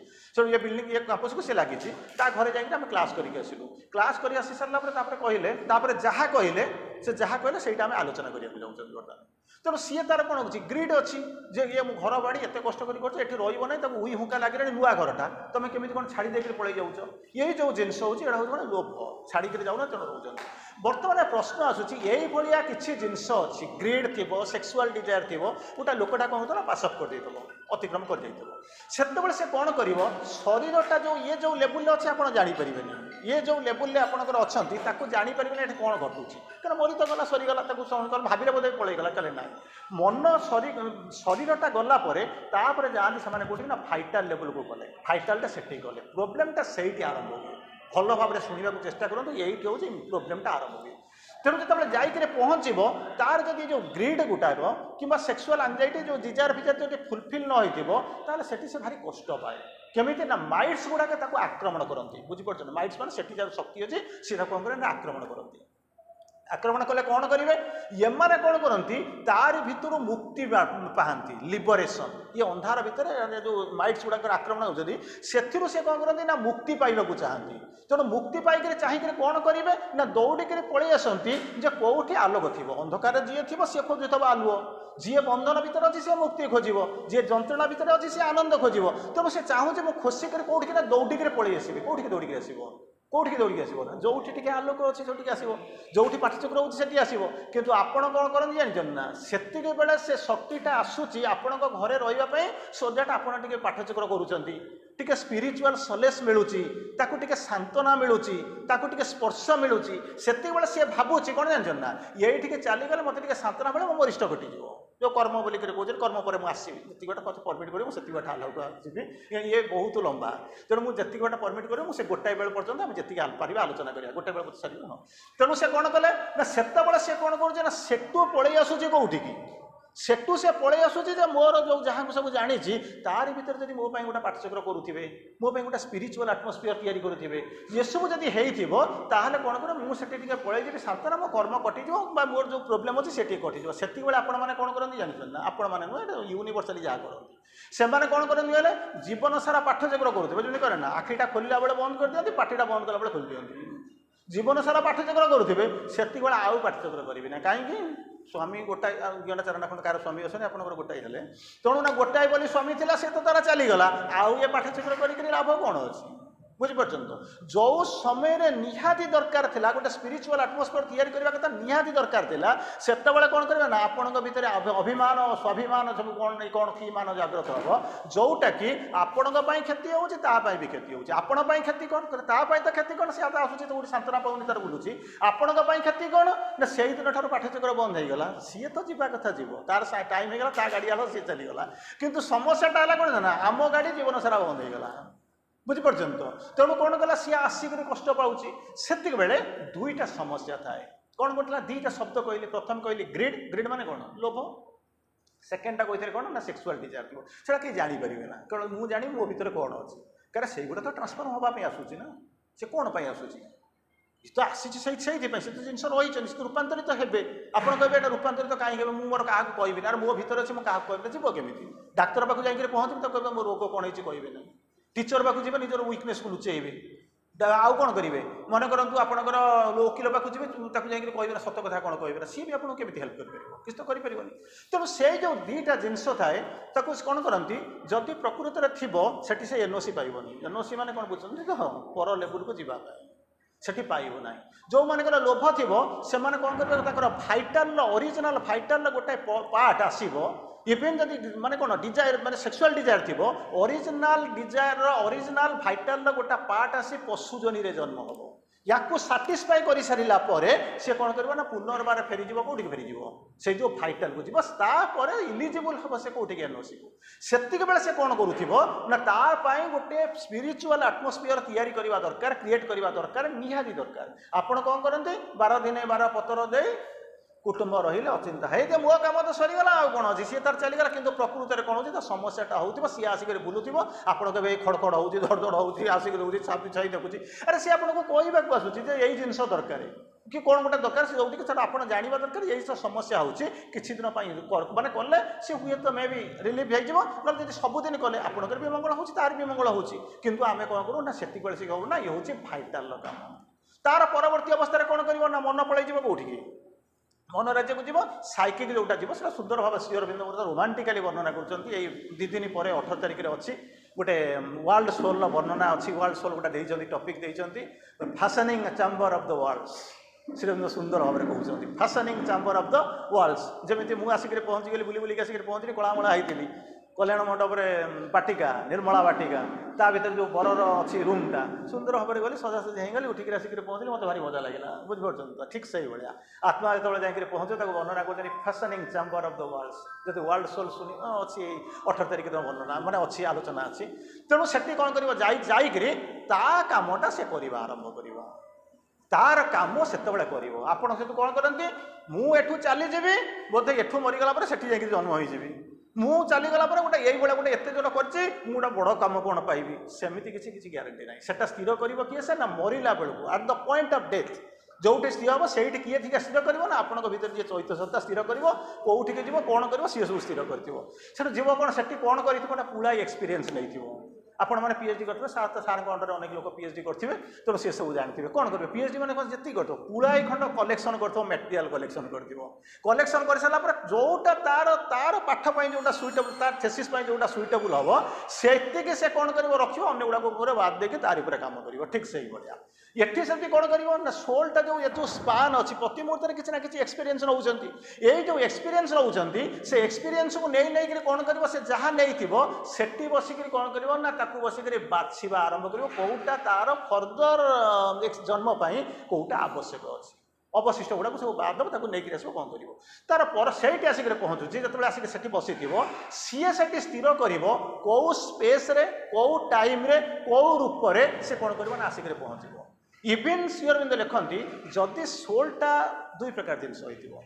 ये बिल्डिंग ये कैंपस को सी लगी घर जाकर आम क्लास करके आसलु क्लास कर आसी सारापर कहले जहाँ कहले से जहाँ कहले से आम आलोचना करा बर्तमान तेणु सी तार कौन हो ग्रीड अच्छी जे ये घर बाड़ी एत कष्ट कर रही उई हुंका लगे नुआ घरटा तुम केमी कौन छाड़ी देकर पड़े जाऊँ ये जो जिनस हूँ लोभ छाड़ी जाऊना तेणु रोच बर्तमान प्रश्न आसूँ ये किसी जिनस अच्छी ग्रीड थी सेक्सुआल डिजायर थी गोटा लोकटा कौन होता पासअप कर अतिक्रम कर से से कौन कर शरीरटा जो ये जो लेवल अच्छे आप जापर ये जो लेवल आपंकर अच्छा जापर ये कौन घटुच क्या मरी तो गला सरीगला भाविले बोधे पलैगला कहे ना मन शरीरटा गलापर जाती से कौटी ना फाइटाल लेवल को गले फाइटालटा से गले प्रोब्लेमटा से आरंभ हुए भल भाव शुणा चेष्टा करूँ ये हूँ प्रोब्लेमटा आरंभ हुए तेणु जो जाकर पहुँचब तार जदि जो ग्रीड गुटाक कि सेक्सुआल एंजाइटी जो डिजायर फिजार जो फुलफिल न होता से भारी कष्ट पाए केमिति ना माइट्स गुड़ाक आक्रमण करती बुझीपार माइट्स मैंने से शक्ति अच्छी सी कौन कर आक्रमण करती आक्रमण कले कौन करेंगे ये मैंने कौन करती तार भितर मुक्ति पाती लिबरेशन ये अंधार भितर जो माइट्स गुड़ाक आक्रमण होती से कौन करती ना मुक्ति पाइबा चाहती तेणु मुक्ति पाइक चाहिए कौन करेंगे ना दौड़िक पलि आसती जे कौटी आलोक थी अंधकार जी थी सी खोजुव आलुओ जी बंधन भर अच्छी से मुक्ति खोज जी जंत्रणा भर अच्छी से आनंद खोज तेणु से चाहूँ मुझे खोसिक कौटिक दौड़िक पलि आसबि कौटिक दौड़िक आसो कौटी दौड़िक आसो जो टी आलोक अच्छे से आसो जो पाठचक्र होती आसो कितु आपण कौन करते जानते ना से बेले से शक्तिटा आसूची आपण घरे रही सो दैट आप पाठचक्र करुँच स्पिरिचुअल सलेस मिलूची ताकू सांत्वना मिलूची ताकू स्पर्श मिलूची से सी भावुची कौन जानते ना ये चलीगले मतलब सांत्वना मिले मो वरिष्ठ घटीज जो कर्म बोलिक कहे कर्म पर मुझे जी बाटे परमिट कर से बाटे आलोक जी ये बहुत लंबा तेणु मुझे बाटे परमिट कर मुझे गोटाए बेल पर्यटन आम जी पार आलोचना करा गोटे बेल सारी हाँ तेणु से कौन कले ना से कौन कर सेटू पलि आसूँ कौटी सेटू से पलि आसूँ मोर जो जहाँ को सब जानी तार भर जब मो गोटे पाठचक्र करुवे मोप गोटे स्पिरिचुअल आटमोस्फियर या करुवे ये सब जब होते कौन कर मुझे पलि जी सांत्वना मो कर्म कटिज मोर जो प्रोब्लेम अच्छी से कटिज से आपने कौन करते जानते ना आपण मैंने नुह यूनिवर्साली जहाँ करते से कौन करते जीवन सारा पाठचक्र करुवे जमी कहे ना आखिटा खोलला बेले बंद कर दिखती पार्टा बंद कला बेले खोल दिखती जीवन सारा पाठचक्र करुवे से आउ पाठचक्र करेंगे ना कहीं स्वामी गोटाए जन चार खंड कार स्वामी अच्छे आप गोटाए हेले तेणु ना गोटाए बोली स्वामी थी से तो तारा चलीगला आउ ये पाठचक्र कर लाभ कौन अच्छी बुझीपार जो समय निहाती दरकार था गोटे स्पिरिचुअल आटमोस्फियर तैयारी करने कथा निहाती दरकार था से कौन करेंगे ना आपण भितर अभिमान स्वाभिमान सब कौन कौन कि मान जागृत हम जोटा कि आपण क्षति होती भी क्षति होती आपण क्षति कौन तापाई तो क्षति कौन सी आसूँ सांत्वना पाऊनी तार बुलूची आपण क्षति कौन ना से दिन ठार पाठचक्र बंद हो गला सी तो जावा कथा जीव तार टाइम हो गला गाड़ी आल सी चलीगला कितु समस्याटा है कौन ना आम गाड़ी जीवन सारा बंद हो गला बुझीपार तेणु कौन कला सी आसिक कष्ट पाँच से बेले दुईटा समस्या थाए कौन घटला दुईटा शब्द कहली प्रथम कहली ग्रीड ग्रीड माने कौन लोभ सेकेंडटा कही कौन ना सेक्सुआल डिजायर थी से कहीं जापर ना केवल मुझे जानी मो भर कौन अच्छी क्या से गुड़ा तो ट्रांसफर हाँपाई आसूँ ना से कौन पर आसूँ तो आसी से तो जिन रही रूपांतरित हे आप कहे रूपांतरित कहीं मोर क्या कहबी ना मो भर अच्छे क्या कहबी जीव केमी डाक्तर पाक जाकर पहुँचे तो कहे मो रोग कौन है कहबे ना टीचर पाक जी निजर वीकनेस को लुचेबे आउ कौन करेंगे मन करूँ आपंकर वकिल पाक जी जाकर कहे सत कथा कौन कहे सी भी आपको केमी हेल्प कर किसी तो करें तेणु से जो दुईटा जिनस थाए कौन करती जदि प्रकृत में थी से एनओसी पाइबनी एनओसी मैंने कौन बुझे तो हाँ पर लेवल को जावाई सेठी पाइब ना जो मानकर लोभ थी से कौन कर फाइटाल ओरिजिनल फाइटाल गोटे पार्ट आसो इवेन जदि माने कौन डिजायर माने सेक्सुअल डिजायर थी ओरिजिनल डिजायर ओरिजिनल फाइटाल गोटा पार्ट आसी पशुजनी रे जन्म हम या साटिस्फाई कर सारा सी कौन कर पुनर्बार फेरीज कौटी फेरीज से जो फाइटाल को जीवर इलिजिबल हम से कौटी एनओसी को से बेले से कौन करुना गोटे स्पिरिचुअल आटमोस्फियर तैयारी करने दरकार क्रिएट करने दरकार निहाती दरकार आपड़ कौन करते 12 दिन 12 पतर दे कुटुंब रही अचिंता है मो कम तो सरीगला आ कौन अच्छी सी तार चलीगला कि प्रकृत में कौन हो समस्याटा हो सी आसिक बुलूव आपड़ के खड़खड़ हो धड़धड़ हो आसिक देखुची छापी छाई देखुची अरे सी आपको कहवाक आसूँ यही जिनस दरकार कि कौन गोटे दरकार से जो सर आप जानवा दरकार यही सब समस्या हो किसी दिन मानते कले सी हुए तो मे भी रिलीफ हो ना सबुदिन कले आपंकर भी मंगल हो तार भी मंगल हो कितु आम कौन करूँ ना से कहूँ ना ये हूँ फाइटाल काम तार परवर्ती अवस्था कौन कर मन पलैज कौटी मन राज्य को जीव साइकिक जोटा जीव से सुंदर भाव श्री अरविंद रोमांटिकाली वर्णना कर 2 दिन पर 18 तारिख में अच्छी गोटे वर्ल्ड सोल वर्णना अच्छी वर्ल्ड सोल गोटे topic fashioning chamber of the worlds Sri Aurobindo सुंदर भाव में कहते fashioning chamber of the worlds जमी मुझे पहुँची गली बुली बुलिक आसिक पहुँचली कलामला होती कल्याण मंडप बाटिका निर्मला बाटिका ता भर जो बरर अच्छी रूमटा सुंदर भाव में गली सजासजी होगली उठिक आसिक पहुँचली मत भारी मजा लगे बुझे ठीक से भाया आत्मा जो जाकर पहुँचे वर्णना कर fashioning chamber of the worlds जब वर्ल्ड सोल शुणी अच्छी 18 तारिख दिन वर्णना मैंने अच्छी आलोचना अच्छी तेणु से कौन कर कामटा से करवा आरंभ कर तार कम से आपण से कौन करती मुझे चलीजी बोधे एठू मरीगला से जन्म होगी मु चलीगला गोटे यही गोटे एत जोर कर बड़ कम कौन पाइबी सेमती किसी ग्यारंटी ना से स्थिर कर किए से ना मरला बेलू at the point of death Jote स्थिर हम से किए थी स्थिर कर आपण भर जी चैत्य सत्ता स्थिर कर कौटिक जीव कौन कर सी सब स्थिर कर जीव कौन से कौन कर पुलाई एक्सपीरियंस नहीं आपण मैंने पीएचडी करते सार अंडर अनेक लोग पीएचडी करेंगे तेणु सी सब जानते कौन करेंगे पीएचडी मैंने जी कर पुलाई खंड कलेक्शन कर मेटेरियल कलेक्शन कलेक्शन कर सारापर जोटा तार तार पाठपाई जोटा सुइटेबल तार थेसिस जोटा सुइटेबल हम से कौन कर रखिए अन्य गुड़ाक बाद देकी तार काम कर ठीक से ही भाया एटी सेमती कौन कर सोलटा जो स्पान अच्छी प्रति मुहूर्त किसी ना कि एक्सपीरियंस नौ यही जो एक्सपीरियंस नौ से एक्सपीरियंस को नहीं कौन कर जहाँ नहीं बसिक कौन कर बसिक बाछा आरंभ कर कौटा तार फर्दर जन्म कौटा आवश्यक अच्छी अवशिष्ट गुड़ा सब बाद नहीं आस कौन कर तार पर से आसिक पहुँचुची जो आसिक से बसी सी से स्थिर कर कौ स्पेस कौ टाइम कौ रूप से कौन कर आसिक पहुँच इवेन श्री अरविंद लिखती जदि सोलटा 2 प्रकार जिनस हो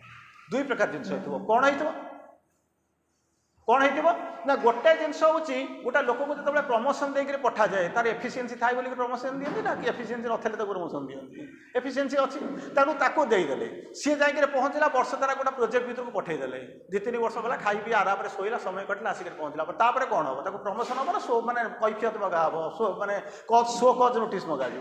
2 प्रकार जिनस हो कौन हो कौन हो गोटे जिनस हूँ गोटे लोक को जो प्रमोशन देकर पठा जाए तार एफिशिएंसी थाए बोली प्रमोशन दिखती ना कि एफिशिएंसी नथिले तो प्रमोशन दिखती एफिशिएंसी अच्छी तेणु ताकू देदेले सी जाकर पहुँचला वर्ष तारा गोटे प्रोजेक्ट भर को पठेदेले 2-3 वर्ष गला खाई पी आराम से शोला समय कटला आसिक पहुँचला कौन हम प्रमोशन हम ना शो मैंने कैफियत मगा हम शो मैंने शो कज नोटिस मगाज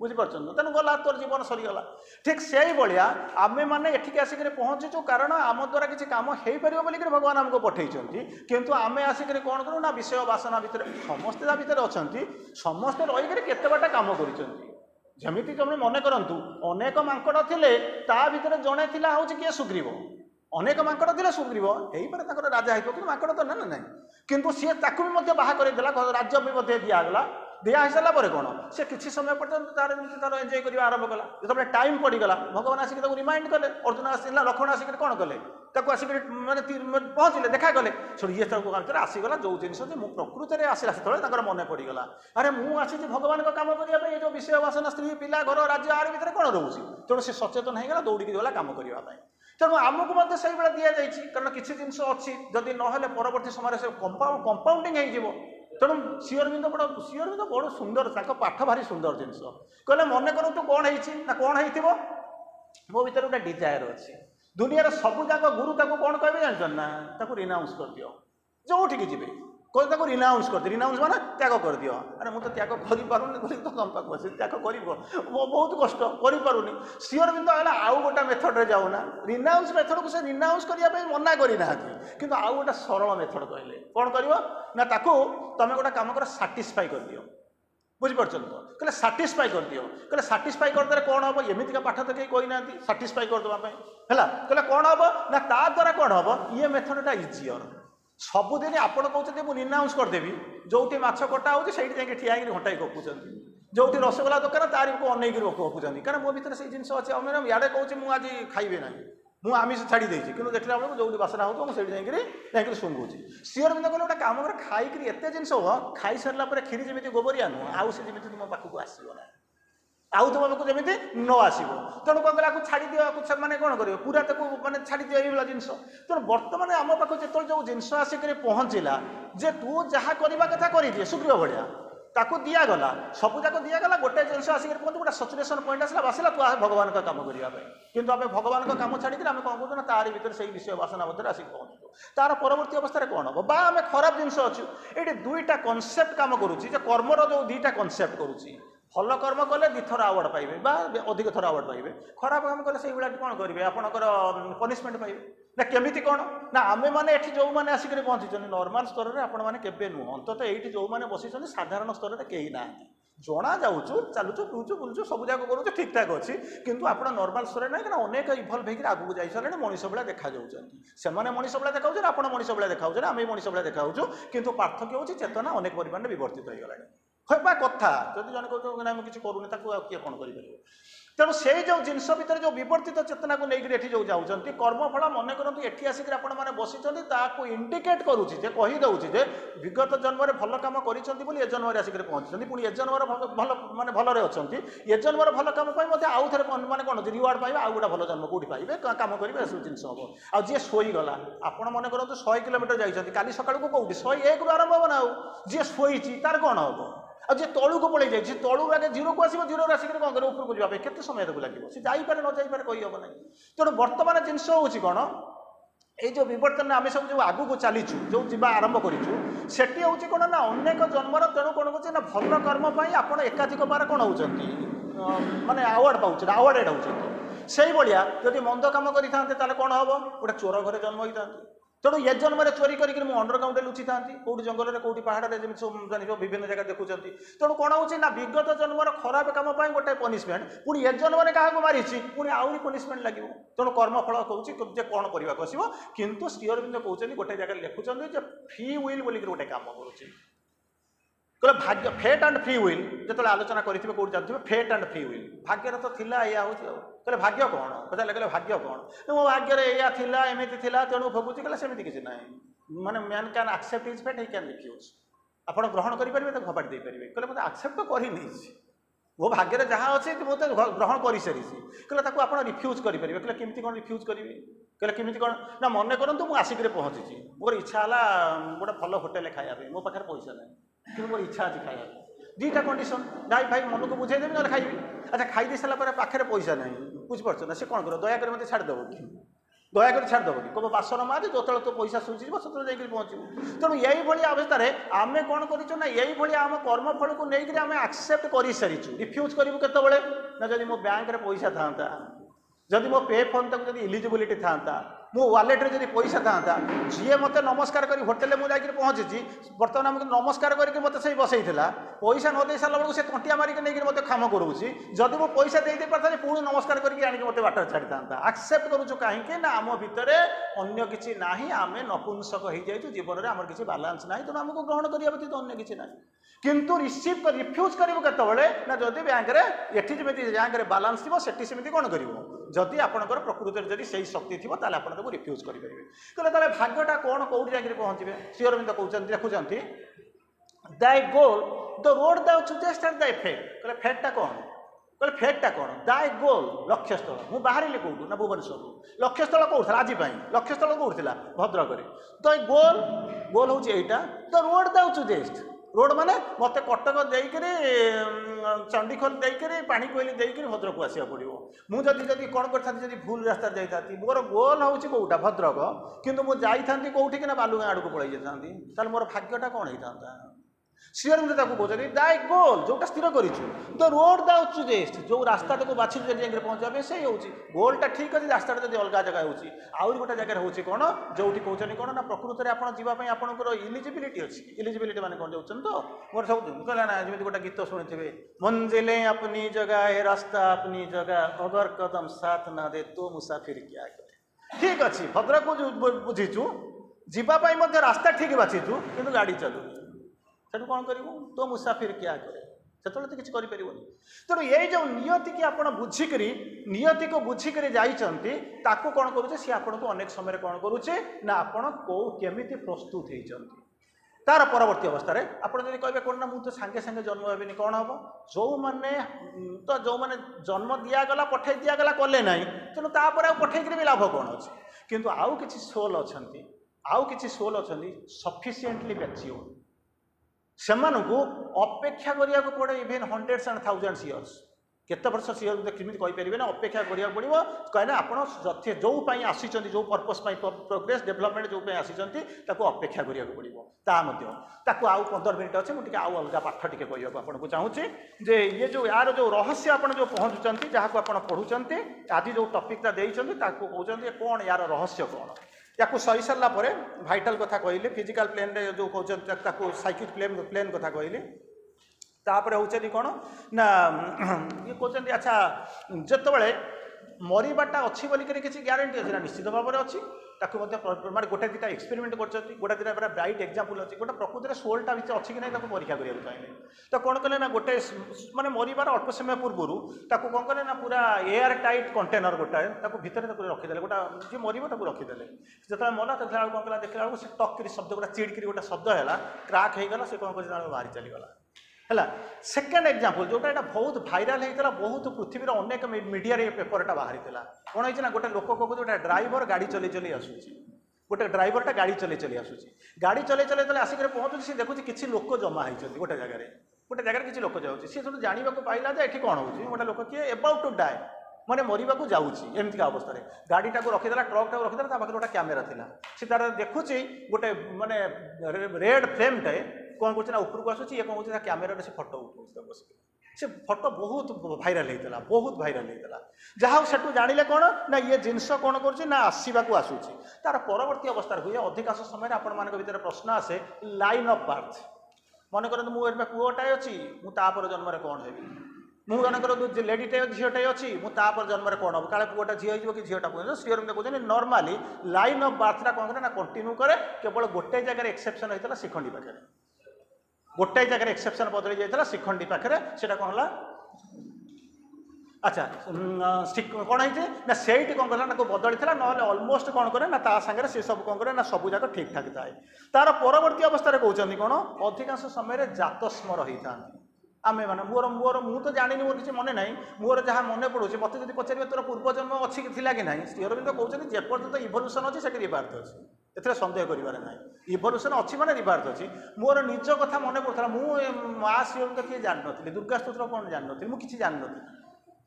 बुझीपार तेणु गला तोर जीवन सरीगला ठीक से ही भाया आम मैंने एठिक आसिक पहुँचीचु कारण आम द्वारा किसी काम हो पार बोलिक भगवान आमको पठेइछन्ति किंतु आम आसिक कौन करूँ ना विषय बासना भितर समस्ते भितर अच्छा समस्ते रहीकि केते बाट काम करमी तुम मन करूँ अनेक मांकड़ थे ता भर जड़े हूँ किए सुग्रीव अनेक मांकड़ थे सुग्रीव यही पर राजा हो मांकड़ तो ना ना किंतु सी ताकू भी बाहा करदेला राज्य भी दिगला दिया सारा कौन से किसी समय पर्यटन तार तार एंजय करवा आरंभ कला जो टाइम पड़गला भगवान आसिक रिमाइंड कले अर्जुन आसला लक्ष्मण आसिक कौन कले आसिक मैंने पहुँचले देखा कले सर ये आसीगला जो जिन प्रकृति में आसला से मन पड़गला अरे मुझे भगवान काम करने जो विषय वासना स्त्री पिला घर राज्य आर भर कौन रोचे तेणु से सचेतन होगा दौड़ी गला काम करने तेणु आमको से भाई दि जाए कारण किसी जिन अच्छी जदि ना परवर्ती समय से कंपाउंडिंग हो तेणु श्री अरविंद बड़ सुंदर पाठ भारी सुंदर जिनस कहले मन करूँ तू कौन है कौन हो मो भर गोटे डिजायर अच्छी दुनिया सबू जाक गुरु ताको कौन कहे जानते ना रिनाउंस कर दियो जोठिक जी कह रिनाउंस कर दियो रिनाउंस माने त्याग कर दियो अरे मुझे त्याग कर तुम पाक बस त्याग कर बहुत कष्ट करूनी श्री अरविंद आउ गोटे मेथड रे जाऊना रिनाउंस मेथड को से रिनाउंस करने मना करना कि आउ गोटे सरल मेथड कहले कौन कर तुम गोटे कम कर साटिस्फाई कर दियो बुझीपार तो कहले साटिस्फाई कर दियो कहले साटिस्फाई करदे कौन हम एमती पाठ तो कहीं कोई ना साटिस्फाई करदेवाई है कहले कौन हम ना ता द्वारा कौन हम ये मेथडटा इजियर सबुदिन आपड़ कहते मुझे रिनाउंस करदेवी जोटी माछ कटा हो जाए ठिया घंटाई गपुंट जोटी रसगोला दुकान तार को अनेक लोक गपुंट कारण मो भर से जिन अच्छे मैडम इे कहूँ मुझे खाइबे ना मुझे आमिष छाड़ी देती कि देखला बेलू जो बासना हो जाकर शुंघुची श्री अरविंद कहले गोटे कम कर खाई एत जिन हो खाई सारा क्षीरी जमी गोबरिया नुह आउ से जमी तुम पाखक आसो ना आउ तुम पाक जमी न आसो तेणु कौन कर छाड़ी दिया मैंने कौन कर पूरा मैंने छाड़ी दिया ये जिन तेणु बर्तमान आम पाक जो जो जिन आसिक पहुँचला जे तू जहाँ करवा कथा कर सुग्रीव भाया ताको दिगला सबूक दिगला गोटे जिन आसिक पहुँच गोटे सचुरेसन पॉइंट आसला बसला तू भगवान का काम करने किंतु आम भगवान का काम छाड़ी आम कौन करूँ तार भर से विषय वासना मध्य आसिक पहुँचू तार परवर्ती अवस्था कौन हम बा आम खराब जिन अच्छु ये 2टा कनसेप्ट कम करुच्ची कर्मर जो 2टा कनसेप्ट करुच्ची भल कर्म कले दिथर आवार्ड पाइबे बा अधिक थर आवार्ड पाइबे खराब काम कले से कौन करेंगे आपंकर पनिशमेंट पाइबे ना केमिति कौन ना आमे माने एठी जो माने आसिक पहुंची नॉर्मल स्तर में आपण मैंने केबे नुह अंततः ये जो मैंने बसी साधारण स्तर में कहीं ना जना जाऊँ चलुचु पीछू बुलूचु सब जाक करूँ ठीक ठाक अच्छी किंतु आप नॉर्मल स्तर ना कि अनेक इभल्व होकर आगू जा सारे मनीष भाया देखा से मनीष भाया देखा आप मनीष भाया देखा आम मनीष भाया देखा किंतु पार्थक्य हो चेतना अनेक परिमाण विवर्तित हो गला होगा कथा जब जन कहूँ किसी करूनी किए कौन कर तेणु से जो जिनस भितर जो विवर्तित चेतना को लेकर एठी जो जाऊँच कर्मफल मन करूँ एठी आसिक बसी इंडिकेट करुच्ची कहीदे जे विगत जन्म भल कम कर जन्म आसिक पहुँची पुणी ए जन्म भल मानने भलरे अच्छा ए जन्म भल कम आउ थे मैंने कौन रिवार्ड पाइबे आउ गोटा भल जन्म कौटी पाइबे कम करेंगे सब जिन हम आज जी शोगला आपण मन करूँ 100 किलोमीटर जाइए काली सका कौटी 101 रु आरंभ हे ना जी शोची तार कौन हम और जी तलू को पड़े जाए तलू आगे जीरो को आसो जीरो आसिक कौन कर उपरको जावाई केते समय लगे सी जापे न जापे कही हम ना तेणु बर्तमान जिनस हूँ कौन ये जो विवर्तन आम सब जो आगू को चलीचु जो जीवा आरंभ करूँ सेठी हूँ कौन ना अनेक जन्मर तेणु कौन कर भल कर्म आप एकाधिक बार कौन होती माने आवार्ड पाँच आवार्डेड होती से भाया जब मंद कम करते कौन हम गोटे चोर घरे जन्म होता तेणु ये जन्म चोरी करके अंडरग्राउंड लुचि था कौटी जंगल में कौटी पहाड़ में जमी सब जान विभिन्न जगह देखुं तेणु कौन हो विगत जन्म खराब कम गोटे पनिशमेंट पुणी ए जन्म क्या मारी पुणी आहरी पनिशमेंट लगे तेणु कर्मफल कहूँ कौन करने को आसो कितु श्री अरविंद कहते गोटे जगह लिखुं फ्री विल बोलिक गोटे कम करुच्ची कहले भाग्य फेट एंड फ्री विल जो आलोचना करेंगे कौट जानते फेट एंड फ्री विल भाग्यर तो थिला या हूँ कहले भाग्य कौन पचारे कहले भाग्य कौन मो भाग्य या थिला एमती थिला तेणु भोगुची कहले सेमती किसी ना माने man can accept his fate he can refuse आप ग्रहण करेंगे तो घोपाड़ी देपारे कहले मतलब एक्सेप्ट तो करनी मो भाग्य जहाँ अच्छे मुझे ग्रहण कर सारी कहले आप रिफ्यूज करेंगे कहले केमती कौन रिफ्यूज करी कहले केमती कौन ना मन करूँ मुझे आसिक पहुँची मोर इच्छा है गोटे भल होटेल खाया मो पाखे पैसा ना कि मोर इच्छा अच्छी खाया दुईटा कंडीशन नाई भाई मन को बुझेदेवी ना खाइबी अच्छा खाई दे सारा पाखे पैसा ना बुझीपार ना सी कौन कर दयाक मत छाड़देव कि दयाक छाड़देव कि कब बासन मारे जो तो पैसा सुझीज से जाकर पहुँचू तेणु यही अवस्था आम कौन करूँ यही आम कर्मफल को लेकर आम एक्सेप्ट कर सारीचु रिफ्यूज करूँ केतबे ना जब मो बैंक पैसा था जदि मो पे फोन तक जब इलिजिबिलिटी था मो वालेट जब पैसा था जी मत नमस्कार कर होटेल मुझे जाकर पहुँची बर्तमान आमको नमस्कार करके मत से बसई पैसा न दे सारा बेलू से तंटिया मारिक नहीं मत खाम करूँ जदि मो पैसा दे पारे पुणी नमस्कार करके आनिक मत बाटर छाड़ी था एक्सेप्ट करूँ कहीं ना आम भितर अन्य किसी ना आम नपुंसक हो जाइए जीवन में आम किसी बालांस ना तेणु आमको ग्रहण करने व्यतीत अन्य किसी ना किंतु रिसीव रिफ्यूज करेंगे केतबे ना जदि बैंक एटी जमी बैंक बालांस थी सेठी सेमती कौन कर जदि आपंकर प्रकृति जदि से शक्ति थी आप रिफ्यूज करेंगे कहले भाग्यटा कौन कौटी जाकर पहुँचे श्री अरविंद कहते देखुंत thy goal the road thou choosest and thy fate कहले फेटटा कौन कहले फेटटा कौन दाय गोल लक्ष्यस्थल मुझे बाहर कौटू ना भुवनेश्वर लक्ष्यस्थल कौन आज लक्ष्यस्थल Kaut Bhadrak the goal goal हूँ यहाँ the road thou choosest road माने मत कटक देकर चंडीखोल देकर पानी कोईली देकर भद्रक आसवा पड़ो मुझे कौन कर भूल रास्ता जाता मोर गोल हूँ कौटा भद्रक किंतु मुझे जाती कौटी कि बालुगाँ आड़ को पलि जाता मोर भाग्यटा कौन होता श्री अरविंद कहते दाय गोल जोटा स्थिर करूँ द रोड दाउ चूजेस्ट जो रास्ता को बाछी जाकर पहुँचा से हूँ गोलटा ठीक अच्छे रास्ता जब अलग जगह होगी आउरी गोटे जगह हूँ कौन जो कहते कौन ना प्रकृति में आप जावाई आपंकर इलिजिबिलिटी अच्छी इलिजिबिलिटी मैंने कौन जाऊँ तो मोर सब कहला ना जमी गोटे गीत शुणी मंजिले अपनी जगह है रास्ता अपनी जगह अगर कदम साथ ना दे तो मुसाफिर क्या करे ठीक अच्छे भद्रक को बुझीचु जावाई रास्ता ठीक बाछीचु कि गाड़ी चलू सेठू कौन करूँ तो मुसाफिर क्या करे से तो किसी कर तेणु ये जो नियति की आप बुझिक नियति को बुझिक जाइंट कौन करुचे सी आपन को अनेक समय कौन करुचे ना आपण कौ केमी प्रस्तुत होती तार परवर्ती अवस्था आप कहे कौन ना मुझे सांगे सांगे जन्म हेनी कौन हम जो मैंने तो जो मैंने जन्म दिगला पठे दिगला कले ना तेणु तापर पठेक भी लाभ कौन अच्छे किंतु आउ किसी सोल अच्छा आउ किसी सोल अच्छा सफिशिएंटली मैच्योर से अपेक्षा करिया को पड़े even hundreds and thousands years केते वर्ष सिओर केमी कहींपर ना अपेक्षा करा पड़ो कहीं आप जो आसी जो पर्पस प्रोग्रेस डेवलपमेंट जो आसी अपेक्षा करा पड़ो ताकू आउ 15 मिनट अच्छे मुझे आउ अलग पाठ टी कहूँ आपको चाहूँगी जे ये जो यार जो रहस्य आप जो पहुँचुंट जहाँ को आप पढ़ुंट आज जो टपिकटा देते कहते कौन यार रहस्य कौन या सरी सारा भाइटाल कथा कहली फिजिकल प्लेन रे जो कहते साइकिक प्लेन कथा कहली तापर हूँ कौन ना ये कहते अच्छा जिते मरवाटा अच्छी बोलिक किसी ग्यारंटी अच्छी ना निश्चित भाव में अच्छी माने गोटे दुटा एक्सपेरिमेंट कर गोटे दुटा पूरा ब्राइट एग्जांपल अच्छी गोटे प्रकृति में सोलटा भी अच्छी कि नहीं परीक्षा करा चाहिए तो कौन कले ना गोटे माने मरबार अल्प समय पूर्व कौन कले ना पूरा एयर टाइट कंटेनर गोटाए भितर रखीदे गोटा जी मर रखीदे जो मला तो कौन कला देखला से टक शब्द गोटा चिड़की गोटे शब्द है क्राक होगला से कौन कर बाहरी चलीगला है सेकेंड एग्जांपल जोटा यहाँ बहुत भाइराल होता बहुत पृथ्वी अनेक मीडिया पेपरटा बाहरी कौन है गोटे लोक कहूँ गोटे ड्राइवर गाड़ी चल चल आसूसी गोटे ड्राइवरटा गाड़ी चल चल आसूसी गाड़ी चल चल आसिक पहुँचुची सी देखुची किसी लोक जमा होती गोटे जगह किसी लोक जाऊँगी सी सब जानवा पाइला जे कौन हो गोटे लोक किए एबाउट टू डाए मैंने मरवाक जाऊँगी एमती अवस्था गाड़ीटा रखीदेला ट्रकटा रखीदेला पाखे गोटे कैमेरा था सी तार देखुची गोटे माने रेड फ्रेमटे कौन कर उपरको आसूँ ये कौन कैमेरा से फटो उठाऊ बस से फटो बहुत भाइराल होता बहुत भाइराल होता जहाँ से जानिले कौन ना ये जिनस कौन कर आसवाक आसूसी तार परवर्ती अवस्था हुए अधिकांश समय आपण मान भर प्रश्न आसे लाइन ऑफ बर्थ मन कर मुझे पुओटाए अच्छी मुझे जन्म कौन हेबी मुझे जनकर लेडीटे झीटे अच्छी मुझे जन्म कौन हम काले पुओटा झी हो कि झीटा पुओ श्रीअर कहते नॉर्मली लाइन ऑफ बर्थटा कौन करे ना कंटिन्यू करे केवल गोटे जगह एक्सेप्शन होता शिखंडी पाखे गोटे जगह एक्सेप्शन बदली जाता शिखंडी पाखे से कौन है अच्छा कौन है ना से कौन कर बदली था ना अलमोस्ट कौन करे ना सागर से सब कौन करे ना सब जाक ठीक ठाक थाए तार परवर्ती अवस्था कहते कौन अधिकांश समय जातस्मर होता आमे मैंने मोर मोर मु तो जानी मोर किसी मन ना मोर जहाँ मन पड़ो मत जो पचारे तोर पूर्वजन्म अच्छी कि ना श्री अरविंद कहते जेपर्यंत इभल्यूशन अच्छी से रिबार्थ अच्छी एथे सन्देह करें ना इभल्यूशन अच्छी मैंने रिबार्थ अच्छी मोर निज कथा मन पड़ता मुझे माँ श्री अरविंद किए जान नी दुर्गा स्तोत्र कौन जान नी मुझे जान नी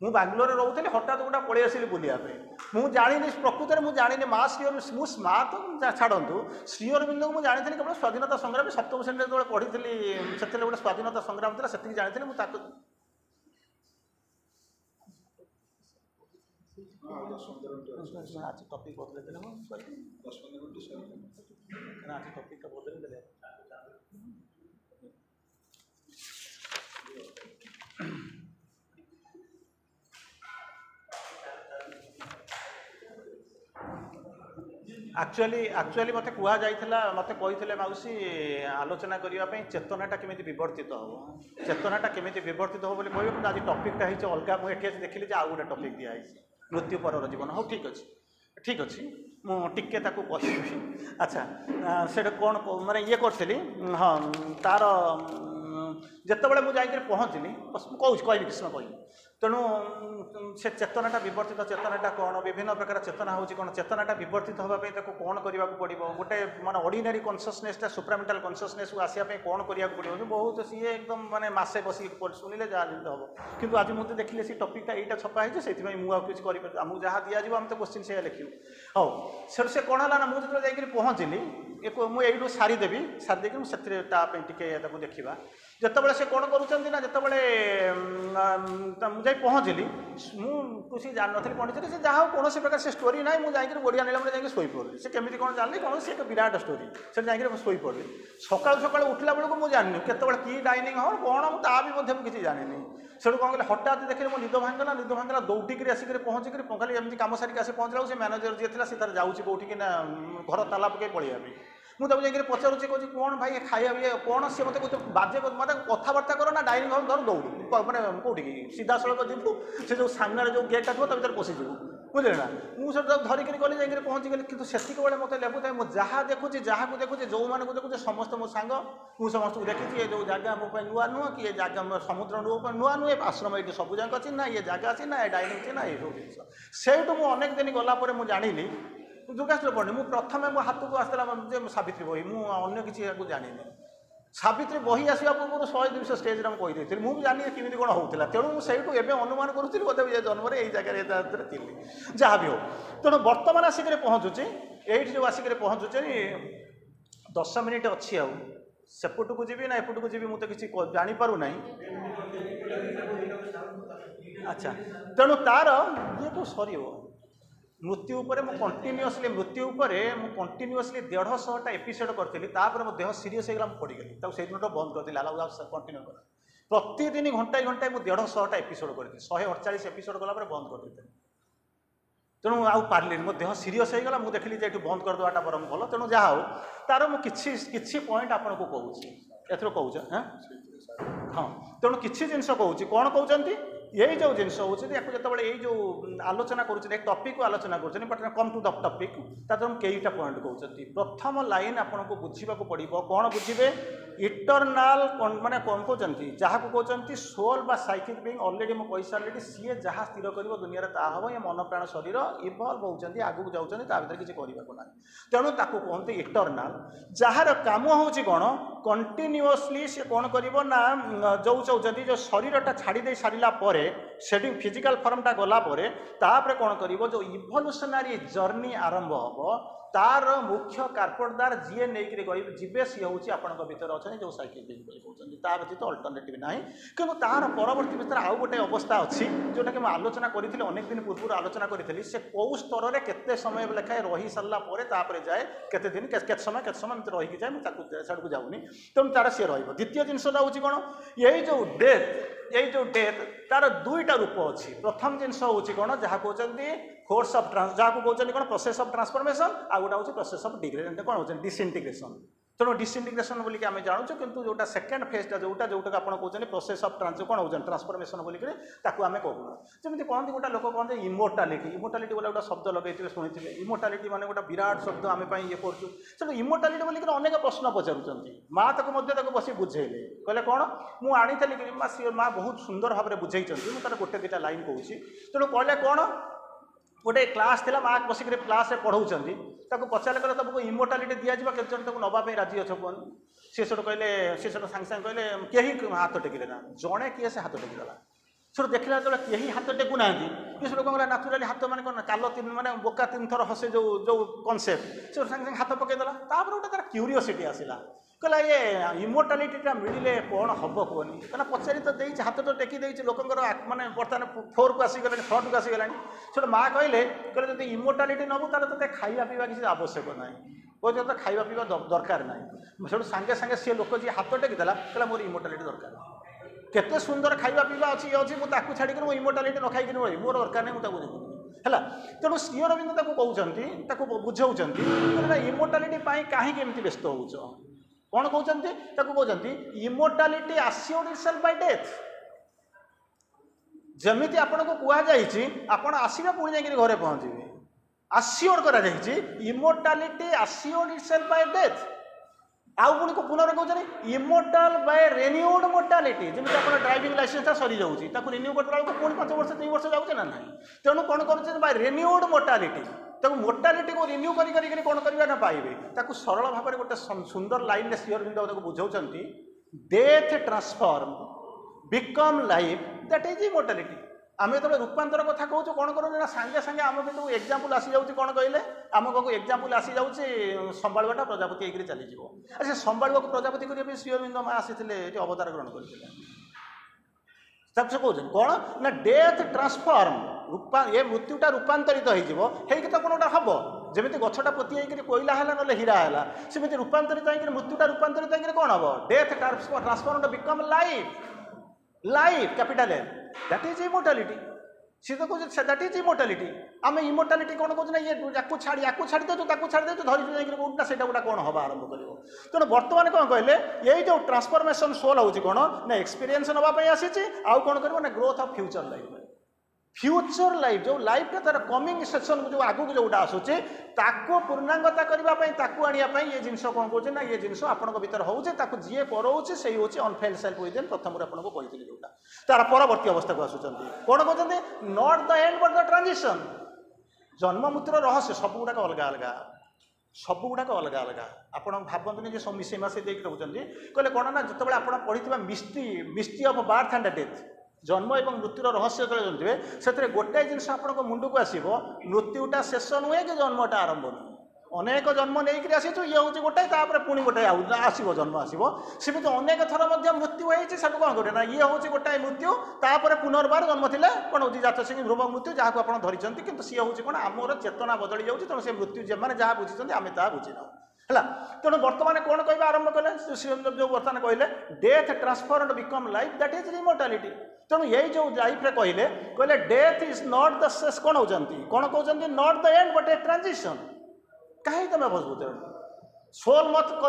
मुझे बांग्लोर रोली हठात गोटा पलि आसली बुलापी मुझे जानी प्रकृत में जानी माँ श्री अरविंद मुझ माँ तो छाड़ू श्री अरविंद को मुझे जानी केवल स्वाधीनता संग्राम सप्तम श्रेणी जो पढ़ी से गोटे स्वाधीनता संग्राम था से जानी मुझे आज टपिक बदल आज टपिक बदल एक्चुअली मत कहुला मत कही मौसी आलोचना करने चेतनाटा केमी विवर्तित हम चेतनाटा केमी विवर्तित हो कह आज टपिकटा हो अलग मुझे देखिली आउ गोटे टपिक दिखाई मृत्यु पर जीवन हाँ ठीक अच्छे मुझे कही अच्छा से कौन माने ये करी हाँ तार जिते मुझे पहुँचली कह कृष्ण कह तेणु से चेतनाटा विवर्तित चेतनाटा कौन विभिन्न प्रकार चेतना हूँ कौन चेतनाटा विवर्तित होगापी कौन करने पड़ो गोटे माने ऑर्डिनरी कॉन्शियसनेसटा सुप्रामेंटल कॉन्शियसनेस को आसापी कौन करने पड़ो बहुत सी एकदम माने मासे बस शुणिले जहाँ हम किंतु आज मुझे देखिले से टपिकटा यहाँ छपा है से मुझे आमको जहाँ दिज्व आम तो क्वेश्चन से लिखू हाँ से कौन है ना मुझे जाकि पहुँचली मुझे सारीदेवी सारीदेकी मुझे टे देखा जिते से कौन करुँच ना जिते मुझे पहुँचली मुझे जान नी पंडित से जहाँ कौन प्रकार से स्टोरी ना मुझे गोड़िया नीलम जाकि शोपड़ी से केमी कौन जानी कौन से एक विराट स्टोरी से जाकि शोपड़ी सकाल सकाल उठला बेलू मुझे जानी केतवे कि डाइनिंग हॉल कौन मुझे किसी जानी से कौन कह हठात देखिए मो निद भांगला दौटिक आसिक पहुँचिक खाली एमती कम सारिक आसी पहुँचला से मैनेजर जी थी तार जाऊँगी कौटिक ना घर ताला पकई पलैया मुझे जाकि पचारूँ कौन कौन भाई खाइबा कौन सी मत बाजे मतलब कथबार्ता कर ना डाइनिंग हॉल धर दौड़ू मैंने कौटी सीधा सड़क जीवु से जो सामने जो गेटा थो भर पशिजु बुझे ना मुझे धरिक गली जाकि पहुँची गली कि से मत लगुए मुझे जहाँ देखुची जहाँ को देखुचे जो मैंने देखुचे समस्त मो सांग मुझे समस्त को देखी ये जो जगह मो नुआ नुह कि ये जगह समुद्र नुआ नुहे आश्रम ये सब जाक अच्छी ना ये जगह अच्छी ना ये डाइनिंग अच्छी ना ये सब जिन से अनेक दिन गलापर मुझे जानी दुर्गास्त्र पढ़नी मुझे प्रथम मो हाथ को आसला सावित्री बही मुझे किसी जानी सावित्री बही आसवा पूर्व 100-200 स्टेज कहीदी मुझे जानी केमी कौन होता तेणु मुझे अनुमान करूँ बोधे जन्म यही जगह थी जहाँ भी हो तेणु बर्तमान आसिक पहुँचुची ये जो आसिक पहुँचुचे 10 मिनिट अच्छी आउ सेपटू जी ना एपटू जी मुझे किसी जापारू ना अच्छा तेणु तार ये तो सर मृत्यु उपर कंटिन्यूअसली मृत्यु उपर कंटिन्यूअसली 150 एपिसोड करी मो देह सीरीयस होगा मुझे पड़गली से दिन बंद करदेली कंटिन्यू कर प्रतिदिन घंटाए घंटाए मुझे 150 एपिसोड करी 148 एपिसोड गला बंद कर देते तेणु आउ पार्ली मो देह सीरीयस होगा मुझे देखली ये बंद करदेवाटा बरम भल तेणु जहाँ हो तार मुझे पॉइंट आपन को कहूँ एथर कहूँ हाँ तेणु किसी जिनस कहूँ कौन कहते यही जो जिनस होती जो जो आलोचना कर टॉपिक को आलोचना कर but come to the topic तार कईटा पॉइंट कहते प्रथम लाइन आपको बुझा पड़ो कौन बुझे इटरनाल माने कौन कहते जहाँ को कहते सोल बा साइकिक बीइंग ऑलरेडी मो कही सारे सी जहाँ स्थिर कर दुनिया ता हम ये मन प्राण शरीर इवल्व होती आगू जाऊँच किसी करना तेणु ताकू कहते इटरनाल जार काम हूँ कौन कंटिन्यूअसली सी कौन कर जो चाहते जो शरीरटा छाड़ी दे सारा से फिजिकल फॉर्मटा गला तापर कौन कर जो इवोल्यूशनरी जर्नी आरंभ हम तार मुख्य कार्पेटदार जी नहीं जीवे सी हूँ आपण भर अच्छा जो साइकिल कहते ता व्यतीत अल्टरनेटिव ना कि तार परवर्ती भितर आउ गोटे अवस्था अच्छी जोटा कि आलोचना करी अनेक दिन पूर्व आलोचना करी से कौ स्तर में केते समय लेखाएं रही सारापर जाए केते दिन के समय रही जाए मुझे को जाऊनी तेणु तार सी द्वितीय जिनसा हूँ कौन यही जो डेथ तार दुईटा रूप अच्छी प्रथम जिनस हूँ कौन जहाँ कहते फोर्स ऑफ जहाँ को कहते कौन प्रोसेस ऑफ ट्रांसफॉर्मेशन आ गोटा हूँ प्रोसेस ऑफ डिग्रेडेशन कौन होती डिसइंटीग्रेशन तेणु डिसइंटीग्रेशन बोलिक आम जानूँ किंतु जोटा सेकेंड फेजटा जोटा जोटा आप कहते प्रोसेस ऑफ कौन हो ट्रांसफॉर्मेशन बोलिक आम कहूँ जमी कहते गोटा लोक कहते इमोर्टालिटी बोला गोटा शब्द लगे शुणी इमोर्टालिटी माने गोटा विराट शब्द आम ये करूँ तेणु इमोर्टालिटी बोलिक अनेक प्रश्न पचारूँ माँ ताको बस बुझेले कहले कौन मुझे आनी माँ बहुत सुंदर भाव में बुझे मुझे तार गोटे दुटा लाइन कहूँ तेणु कहले कौन गोटे क्लास थी माँ बसिक क्लास पढ़ाऊँगी पचारे कहले तुमको इमोर्टालिटी दिज्व केते जन नापी राजी अच्छ कहनी सी सब कहले सी सब सांगे सांगे कहले कहीं हाथ टेकिले ना जड़े किए से हाथ टेकीदेला से देखला जो कहीं हाथ टेकु ना कि सब कौन नाचुराली हाथ मैंने कौन काल तीन मैंने बोका 3 थर हसे जो जो कनसेप्ट से सांगे सांगे हाथ पकईदेला गोटे तार क्यूरीओसिटी आसला कहला ये इमोर्टालिटीटा मिले कौन हम कहनी कहना पचारि तो देती हाथ तो टेकी देती लोकंर माने बर्तमान फोर को आसीगला फ्रंट को आसीगला से माँ कहले कहले जब इमोर्टालिटी नबू तार तो खाଇବା पीवा किसी आवश्यक ना कहते तो खाଇବା पीवा दरकार ना से सांगे सांगे सी लोक जी हाथ टेकीदेला कहला मोर इमोर्टालिटी दरकार केते सुंदर खाଇବା पीवा अच्छी अच्छी मुझे छाड़ी मो इमोर्टालिटी न खाई मोर दरकार नहीं मुझे देखुनी है तेणु श्री अरविंद कहते बुझाऊँ इमोर्टालिटी कहीं व्यस्त हो कौन कहते इमोर्टालिटी assured itself by death जमीती आपन को कहुई आपड़ आसवे पुणी जाकि घरे पहुँचे assured करा इमोर्टालिटी assured itself by death आउ पुणी को पुनर् इमोर्टाल बाय रेन्यूड मोर्टालिटी जमी आप ड्राइविंग लाइसेंस सरी जाऊँगी रिन्यू करता पुणी 5 वर्ष 3 वर्ष जाऊे ना ना तेणु कौन कर बाय रेन्यूड मोर्टालिटी मोर्टालिटी को रिन्यू करी कौन करना पाइबे ताकू सरल भाव में गोटे सुंदर लाइन में श्री अरविंद बुझाऊँ death transform become life that is immortality आम जो रूपांतर कथा कहूँ कौन करूँ सांगे सांगे आम भी एग्जाम्पल आसी जाऊँगी कौन कहले आम पाक एग्जाम्पल आसी जाऊँगी संभाळवाटा प्रजापति होकर चलीज अच्छा संभाळवा प्रजापति करने श्री अरविंद माँ आसी अवतार ग्रहण करते से कौन कौन ना डेथ ट्रांसफॉर्म ये मृत्युटा रूपांतरित होगी तो कौन हम जमी गछटा पोती होकर कोईला है ना हीरा है सेमती रूपांतरित होकर मृत्युटा रूपांतरित होकर कौन हम death transform become life capital L that is immortality सी तो कहे दैट इज इमोर्टालिटी आम इमोर्टालिटी कौन कहते ये छाड़ी देचु छाड़ी देचु धरी कौटा से गोटा कौन हम आरंभ कर तेणु बर्तमान कौन कहले यही जो ट्रांसफॉर्मेशन सोल हूँ कौन ना एक्सपीरियंस नापी आसी आउ कौन कर ग्रोथ ऑफ फ्यूचर लाइफ जो लाइफ तार कमिंग सेक्शन जो आगू जोटा आसूचे ताको पूर्णांगता करने ये जिन कौन कौन ना ये जिन आप भर हो जी कराऊे से हूँ अनफेल सेल्फ विदिन प्रथम आपको कही जोटा तार परवर्ती अवस्था को आसुँच कौन कहते not the end but the transition जन्म मृत्युर रहस्य सब गुड़ाक अलग अलग सब गुड़ाक अलग अलग आप भावतुनि सब मिसई मासई देख रोचे कहले कौन ना जो आप पढ़ी mystery of birth and death जन्म और मृत्युर रहस्य जो जानते से गोटाए जिन आप मुंड को आसो मृत्युटा शेष नुहे कि जन्मटा आरंभ नुहे अनेक जन्म नहीं आसीचु ये हूँ गोटाए तापर पुणी गोटाए आसो जन्म आसो सेमती अनेक थर मृत्यु होती सब कौन करें ना ये हूँ गोटाए मृत्यु तापर पुनर्बार जन्म थे कौन हो जात सिंह ध्रुव मृत्यु जहाँ को आप धरी कि सी हूँ कौन आमर चेतना बदली जाऊँगी तेणु से मृत्यु मैंने जहाँ बुझी आम ता बुझीना है तेणु बर्तमान कौन कह आरंभ कले जो बर्तमान कहले death transferred become life that is immortality तेणु यही जो लाइफ कहले कहले डेथ इज नॉट द शेष कौन होती कौन कहते not the end but a transition कहीं तुम बसबू soul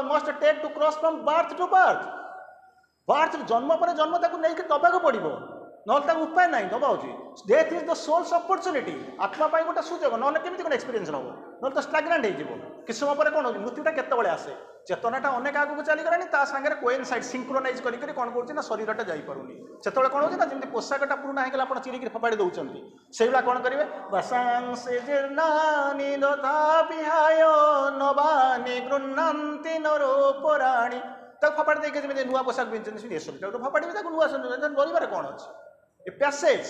must take to cross from birth to birth जन्म पर जन्म ताको नहीं दबाक पड़ो ना उपाय ना दबा death is the soul's opportunity आत्मा गोटे सुजोग ना केमी गोटे एक्सपीरियंस हम ना तो स्टाग्नेंट हो किस समय पर कौन हो मृत्युटा केतबले आसे चेतनाटा अनेक आगू चलीगलानी सागर कोइनसाइड सिंक्रोनाइज करके कौन कर शरीरटा जापरूनी से कौन हो जमी पोशाकटा पुराना होगा आप चिरिकी फोपाड़ी दौरान से कौन करेंगे बसांसे जीर्णानि दधापिहाय नवानि गृह्णन्ति नरोपराणि फोपाड़ी देखिए जमी नुआ पोशाक पिंधुଛନ୍ତି शरीर फोपाड़ी नुआ मरबार कौन अच्छे a passage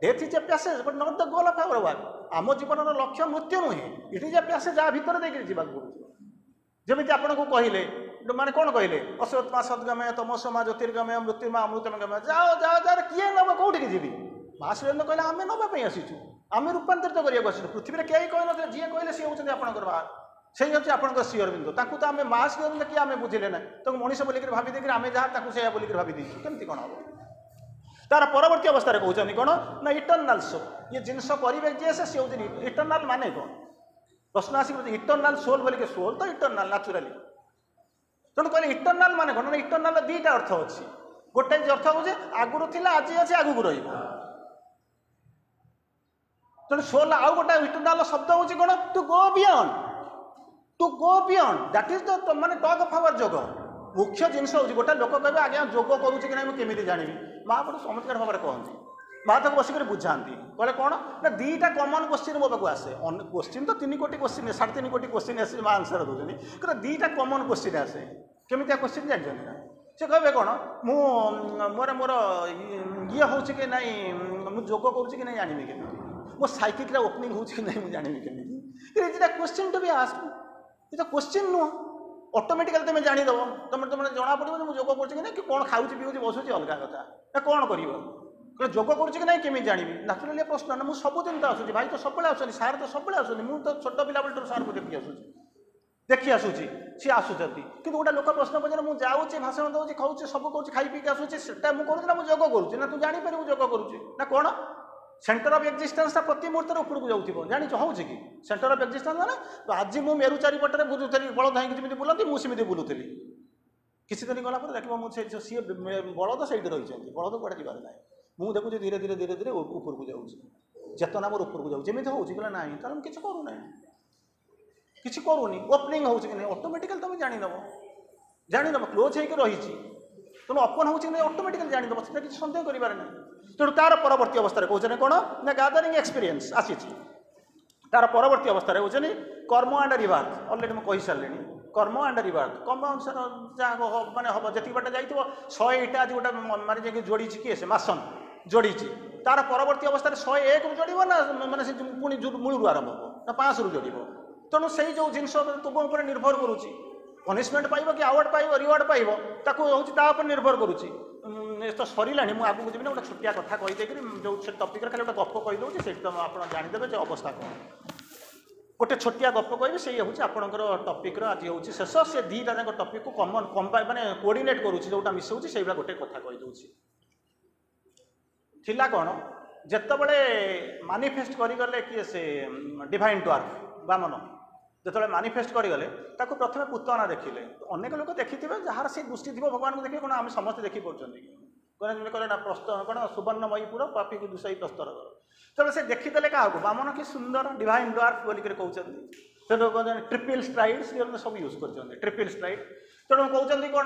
death is a passage but not the goal of our work आम जीवन लक्ष्य मृत्यु नुहे इट इज ए पैसेज जहाँ भीतर देखिए जावाक पड़ुଛି जमी आपको कहले माने कौन कहले असत्मा सद्गमय तमसमा ज्योतिर्गमय मृत्युमा अमृतमगमय जाओ जाओ जाओ किए नब कौटी जी माँ सुरेन्द्र कहले आम नापी आसीचु आम रूपांतरित करने आसू पृथ्वी में कहीं कही ना जी कहले सी हूँ आपंकर बाहर से हूँ आप श्री अरविंद ताकू तो आम माँ श्री अरविंद किए आम बुझे ना तो मनीष बोलिक भावी देखिए आम जहाँ से बोलिक भावी देचु केमती कौन हम तार परवर्ती अवस्था कहते कौन ना इटर्नाल सोल ये जिनस करेंगे जी से हूँ इटर्नाल माने कौन प्रश्न आसिक इटर्नाल सोल बोल के सोल तो इटर्नाल नाचुराली तेणु कहले इटर्नाल माने कौन ना इटर्नाल दुईटा अर्थ अच्छी गोटे अर्थ हूँ आगुरी थी आज अच्छे आगू तेणु सोल आउ गोटे इटर्नाल शब्द हूँ कौन to go beyond that is the माने टॉक ऑफ आवर जोग मुख्य जिनस हूँ गोटे लोक कहे आज्ञा जोग करुच्ची कि ना केमी जानी माँ बड़े चमत्कार भाव में कहती माँ तक बसिक बुझाती कहले कौन ना दुईटा कमन क्वेश्चन मो पाक आसे क्वेश्चन तो 3 कोटी क्वेश्चन 3.5 कोटी क्वेश्चन आसे माँ आंसर दूसरी कहते दुईटा कमन क्वेश्चन आसे केमी क्वेश्चन जानते ना से कहे कौन मोर मोर ये हूँ कि ना मुझे जोग करुच्ची कि ना जानवी केमी मो साइकिक ओपनिंग हो कि ना मुझे जानवी केमी it question to be asked ये तो क्वेश्चन नुह ऑटोमेटिकली तुम जानीदेव तुम तुम जना पड़ो मुझे जोग करुच्ची कि कौन खाऊँ पीऊँ बसुची अलग कथा कौन कर जोग करुच्ची कि ना केमी जानवी नाचुराली प्रश्न ना मुझे सबुदिन तो आसूँ भाई तो सब आसुँच सार तो सब आसुँच मुझे तो छोट पिला बेलू सार को देखी आसूँगी सी आसुँच कि गोटे लोक प्रश्न पचारे मुझे जाऊँगी भाषण दूसरी खाऊँ सब कौन खाई पीक आसूँगी से करूँ ना मुझे जोग करुच्ची ना तू जापर जोग करुच्ची ना कौन सेंटर ऑफ एक्जिस्टेंस प्रति मुहूर्त उपरको जाऊँ जानी हूँ कि सेंटर ऑफ एक्जिस्टेंस मैंने आज मुझे मेरु चारिपटे बुझुली बलद होंगे बुलती मुझे बुलूली किसी दिन गला देखो मुझे सी बलद से रही बलद कड़े जाबार ना मुझे देखुची धीरे धीरे धीरे धीरे उपरको जाऊँगी चेतना मोर उपरको जाऊँ जमी हूँ बोला ना तार किसी करूना किसी करूनी ओपनिंग हो कि ऑटोमेटिकली तुम जानीदेव क्लोज होकर रही तुम ओपन हो ऑटोमेटिकली जानीदेव से किसी सन्देह करें ना तेणु तार परवर्ती अवस्था कहते कौन ना गैदरिंग एक्सपीरियंस आसी तार परवर्ती अवस्था कहते कर्म एंड रिवार्ड अलरेडी मुझे कही सारे कर्म एंड रिवार्ड कर्म अनुसार जहाँ माने हम जी बाटे जाइए 100 इटा आज गोटे मारे जाकि जोड़ी किए से मासन जोड़ी तार परवर्ती अवस्था 101 रू जोड़ ना माने पुणी मूलू आरंभ हो ना 5 रू जोड़ तेणु से जो जिनस तुम उपर निर्भर करुच्ची पनिशमेंट पाइब कि आवार्ड पाइब रिवार्ड पाइब ताकू हूँ निर्भर करुच्ची तो सरला मुझे आगू जी गोटे छोटिया कथा कहीदे जो टपिक खाली गोटे गप कहीदे से आप जानीदेवे जो अवस्था कौन गोटे छोटिया गप कह से हूँ आपंकर टपिक आज हूँ शेष से दुईटा जाक टपिक को कमन कंबाइ माने कोऑर्डिनेट करुच्ची जोटा मिसाऊँ से गोटे कथा कहीदे थिला कौन जितेबले मानिफेस्ट करगले किए से डिवाइन ड्वार्फ बामन जो मानिफेस्ट करगले ताको प्रथम पुतना देखिले अनेक लोक देखि जार से दृष्टि थी भगवान को देखिए कौन आम समस्त देखी पार्टी कहले ना प्रस्त कौन सुवर्णमयीपुर पापी को दुसाई प्रस्तर तेज से देखीदे क्या बामन कि सुंदर डिवाइन ड्वार्फ बोलिक कहते तेणु कहते ट्रिपल स्ट्राइड सी सब यूज कर ट्रिपल स्ट्राइड तेणु कहते कौन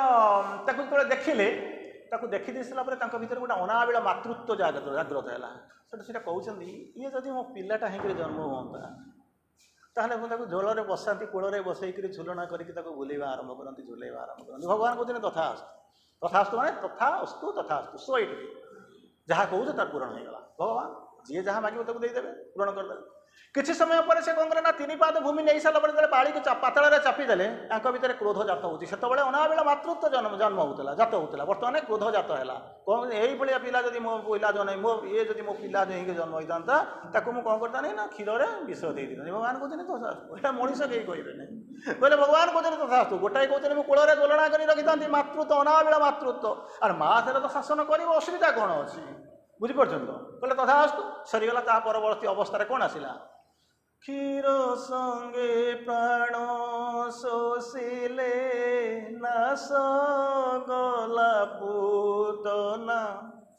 जो देखिले देखी दे सारा भर गोटे अनाबिल मातृत्व जागृत है कहते ये जब मो पिलाटा होकर जन्म हाँ ताहले झोल बसाती कूल बसईक झुलना करके बुलेवा आरंभ करती झुलेवा आरंभ करती भगवान कहते तथास्तु तथास्तु माने तथा अस्तु तथास्तु सो इट जहाँ कहूँ तार पूरण होगा भगवान जी जहाँ मागे ताको देदेवे पूरण करदे किसी समय पर से कौन ना 3 पाद भूमि नहीं सारा बाड़ी को पातल चापिदेले भितर क्रोध जात होती से अनाबिल मातृत्व जन्म होता जात होता बर्तमान क्रोध जात है कौन यही भाया पिला जब मो पिला जन मो ये जब मो पिला जो जन्म होता ताकू मुझे कौन करता नहीं ना क्षीर विष दे दी भगवान कहते तथास्तु मनीष कहीं कहे कहले भगवान कहते तथास्तु गोटाए कहते मुझे कूल दोलना कर रखी था मातृत्व अनाबिल मातृत्व और माँ से तो शासन कर असुविधा कौन अच्छी बुझीपार कहले तथास्तु सरीगला ता परवर्ती अवस्था कौन आसला क्षीर संगे प्राण शोषिले नाश गला पूतना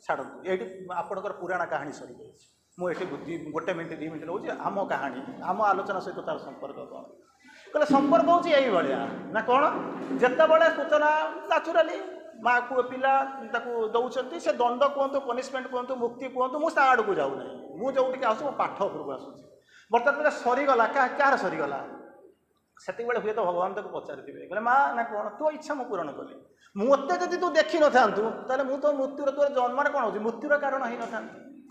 छाड़ू ये आपंकर पुराण कहानी सरी जाए मुझे गोटे मिनिट 2 मिनिट रोचे आम कहानी आम आलोचना सहित तार संपर्क कौन कहले संपर्क हूँ यही भाया ना कौन जिते सूचना नाचुराली माँ को पिला दौरान से दंड कहतु पनिशमेंट कहतु मुक्ति कहतु मुझे आड़ को जाऊना मुझे आस पाठ उपरको आसूँ बर्तमान सरीगला क्या सरीगला से हुए तो भगवान तक पचारि कहले माँ ना कौन तो इच्छा मुझे पूरण कली मत जब तू देखी न था मुझे तो मृत्युर तोर जन्म कौन हो मृत्युर कारण ही न था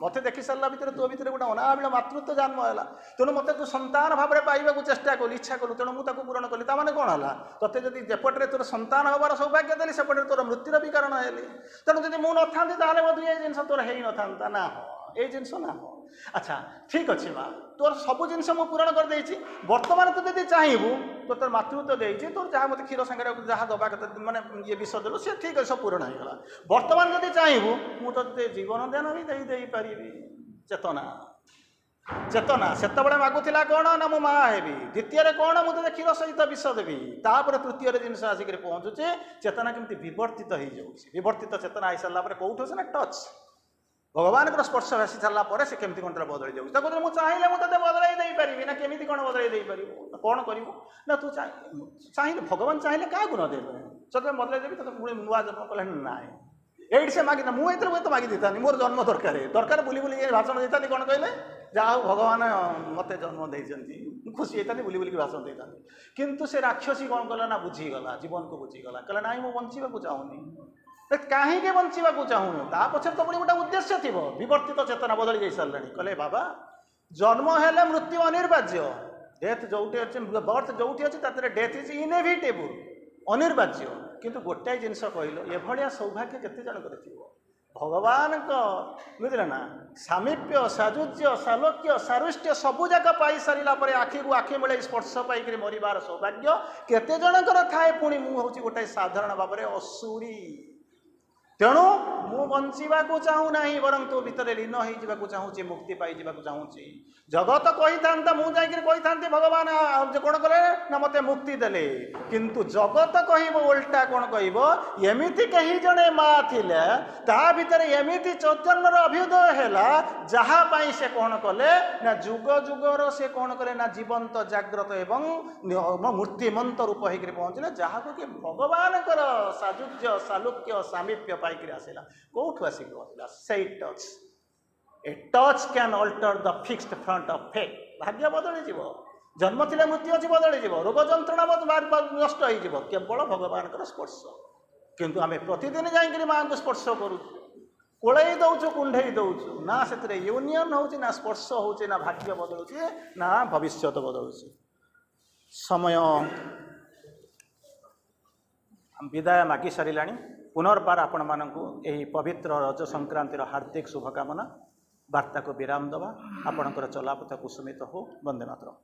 मत देखी सारा भितर तो भितर गोटे अनाबिल मातृत्व जन्म है तेणु मत तू संतान भाव में पाइबा चेष्टा कलु इच्छा कलु तेणु मुझे पूरण कली ताने कौन है तोते जब जेपटे तोर संतान हबार सौभाग्य देली सेपटे तोर मृत्युर भी कारण है तेणु जब मुझे नथा बोध ये जिन तोर हो ना ना ये जिनस ना हो अच्छा ठीक अच्छे माँ तोर सब जिन पूरण कर देछि वर्तमान तू जब चाहबू तो तोर मातृत्व देछि तोर जहाँ मत क्षीर संगे जहाँ दबा कथा माने ये विष देलु से ठीक है सब पूरण होगा वर्तमान जब चाहबू मुझे जीवन दान भी दे पारि चेतना चेतना से मागुला कौन ना मो माँ हेबी द्वितीय कौन मुझे क्षीर सहित विष देवी तापर तृतीय जिनस आसिक पहुँचुचे चेतना केमती विवर्तित हो विवर्तित चेतना आई सारा कौट ना टच भगवान को स्पर्श आसी सारापर से केमती कौन बदल जाऊँगी मुझे चाहिए मुझे बदल दे पारि ना केमी कौन बदल दे पार कौन करू ना तू चाहिए भगवान चाहिए क्या न दे सत्य बदल देवी तो नुआ जन्म कले ना ये से मागिना मुझे तो मागी था मोर जन्म दरकार दरकार बुली बुली भाषण देता कौन कहले जहाँ भगवान मत जन्म देती खुशी होता बुली बुलिक भाषण देता किंतु से राक्षसी कौन कला ना बुझीगला जीवन को बुझीगला कहला ना मुझे बंचा चाहूनी कहीं बंचा चाहूनु ता पछे तो गोटे उद्देश्य थी विवर्तित चेतना बदली जा सारे कहले बाबा जन्म है मृत्यु अनिर्वाज्य डेथ जो अच्छे बर्थ जो अच्छे डेथ इज इनएविटेबल अनिर्वाज्य किंतु गोटाए जिनस कहल ये सौभाग्य केते जनकर थी भगवान को बुझे ना सामीप्य साजुज्य सालोक्य सारुष्ट्य सबूक पाई सारा पर आखि को आखि मिले स्पर्श पाई मरबार सौभाग्य केते जनकर थाए पुणी मुझे गोटे साधारण भाव में असुरी तेणु मु बंचा चाहू ना बरं तो भितर लीन हो चाहूँगी मुक्ति पाई चाहूँगी जगत कही था मुझे कही भगवान कौन कले ना मत मुक्ति देले किंतु जगत कह उल्टा कौन कहमती कहीं जड़े माँ थिले ता भितर एमती चैतन्यर अभ्युदय है जहाँपाई से कौन कले ना जुग जुगर से कौन कले ना जीवंत जाग्रत एवं मूर्तिमंत रूप होकर पहुँचले जहाँ को कि भगवान साजुज्य सालुक्य सामीप्य पाई आसला कौटू आसिक से touch a touch can alter the fixed front of fate भाग्य बदली जीव जन्म थिले मृत्यु अच्छी बदली जीव रोग जंत्रणा नष्ट हो केवल भगवान स्पर्श किंतु आम प्रतिदिन जाइए माँ को स्पर्श करूँ कोलई दौचु कुंडई दौचु ना से यूनियन हो ना स्पर्श हो ना भाग्य बदलुचे ना भविष्य बदलुचे समय विदाय मागी सारा पुनर्बार आपण मानकु एही पवित्र रज संक्रांतिर हार्दिक शुभकामना वार्ता को विराम दवा आपणकर चलापथ कुसुमित हो वंदे मातरम।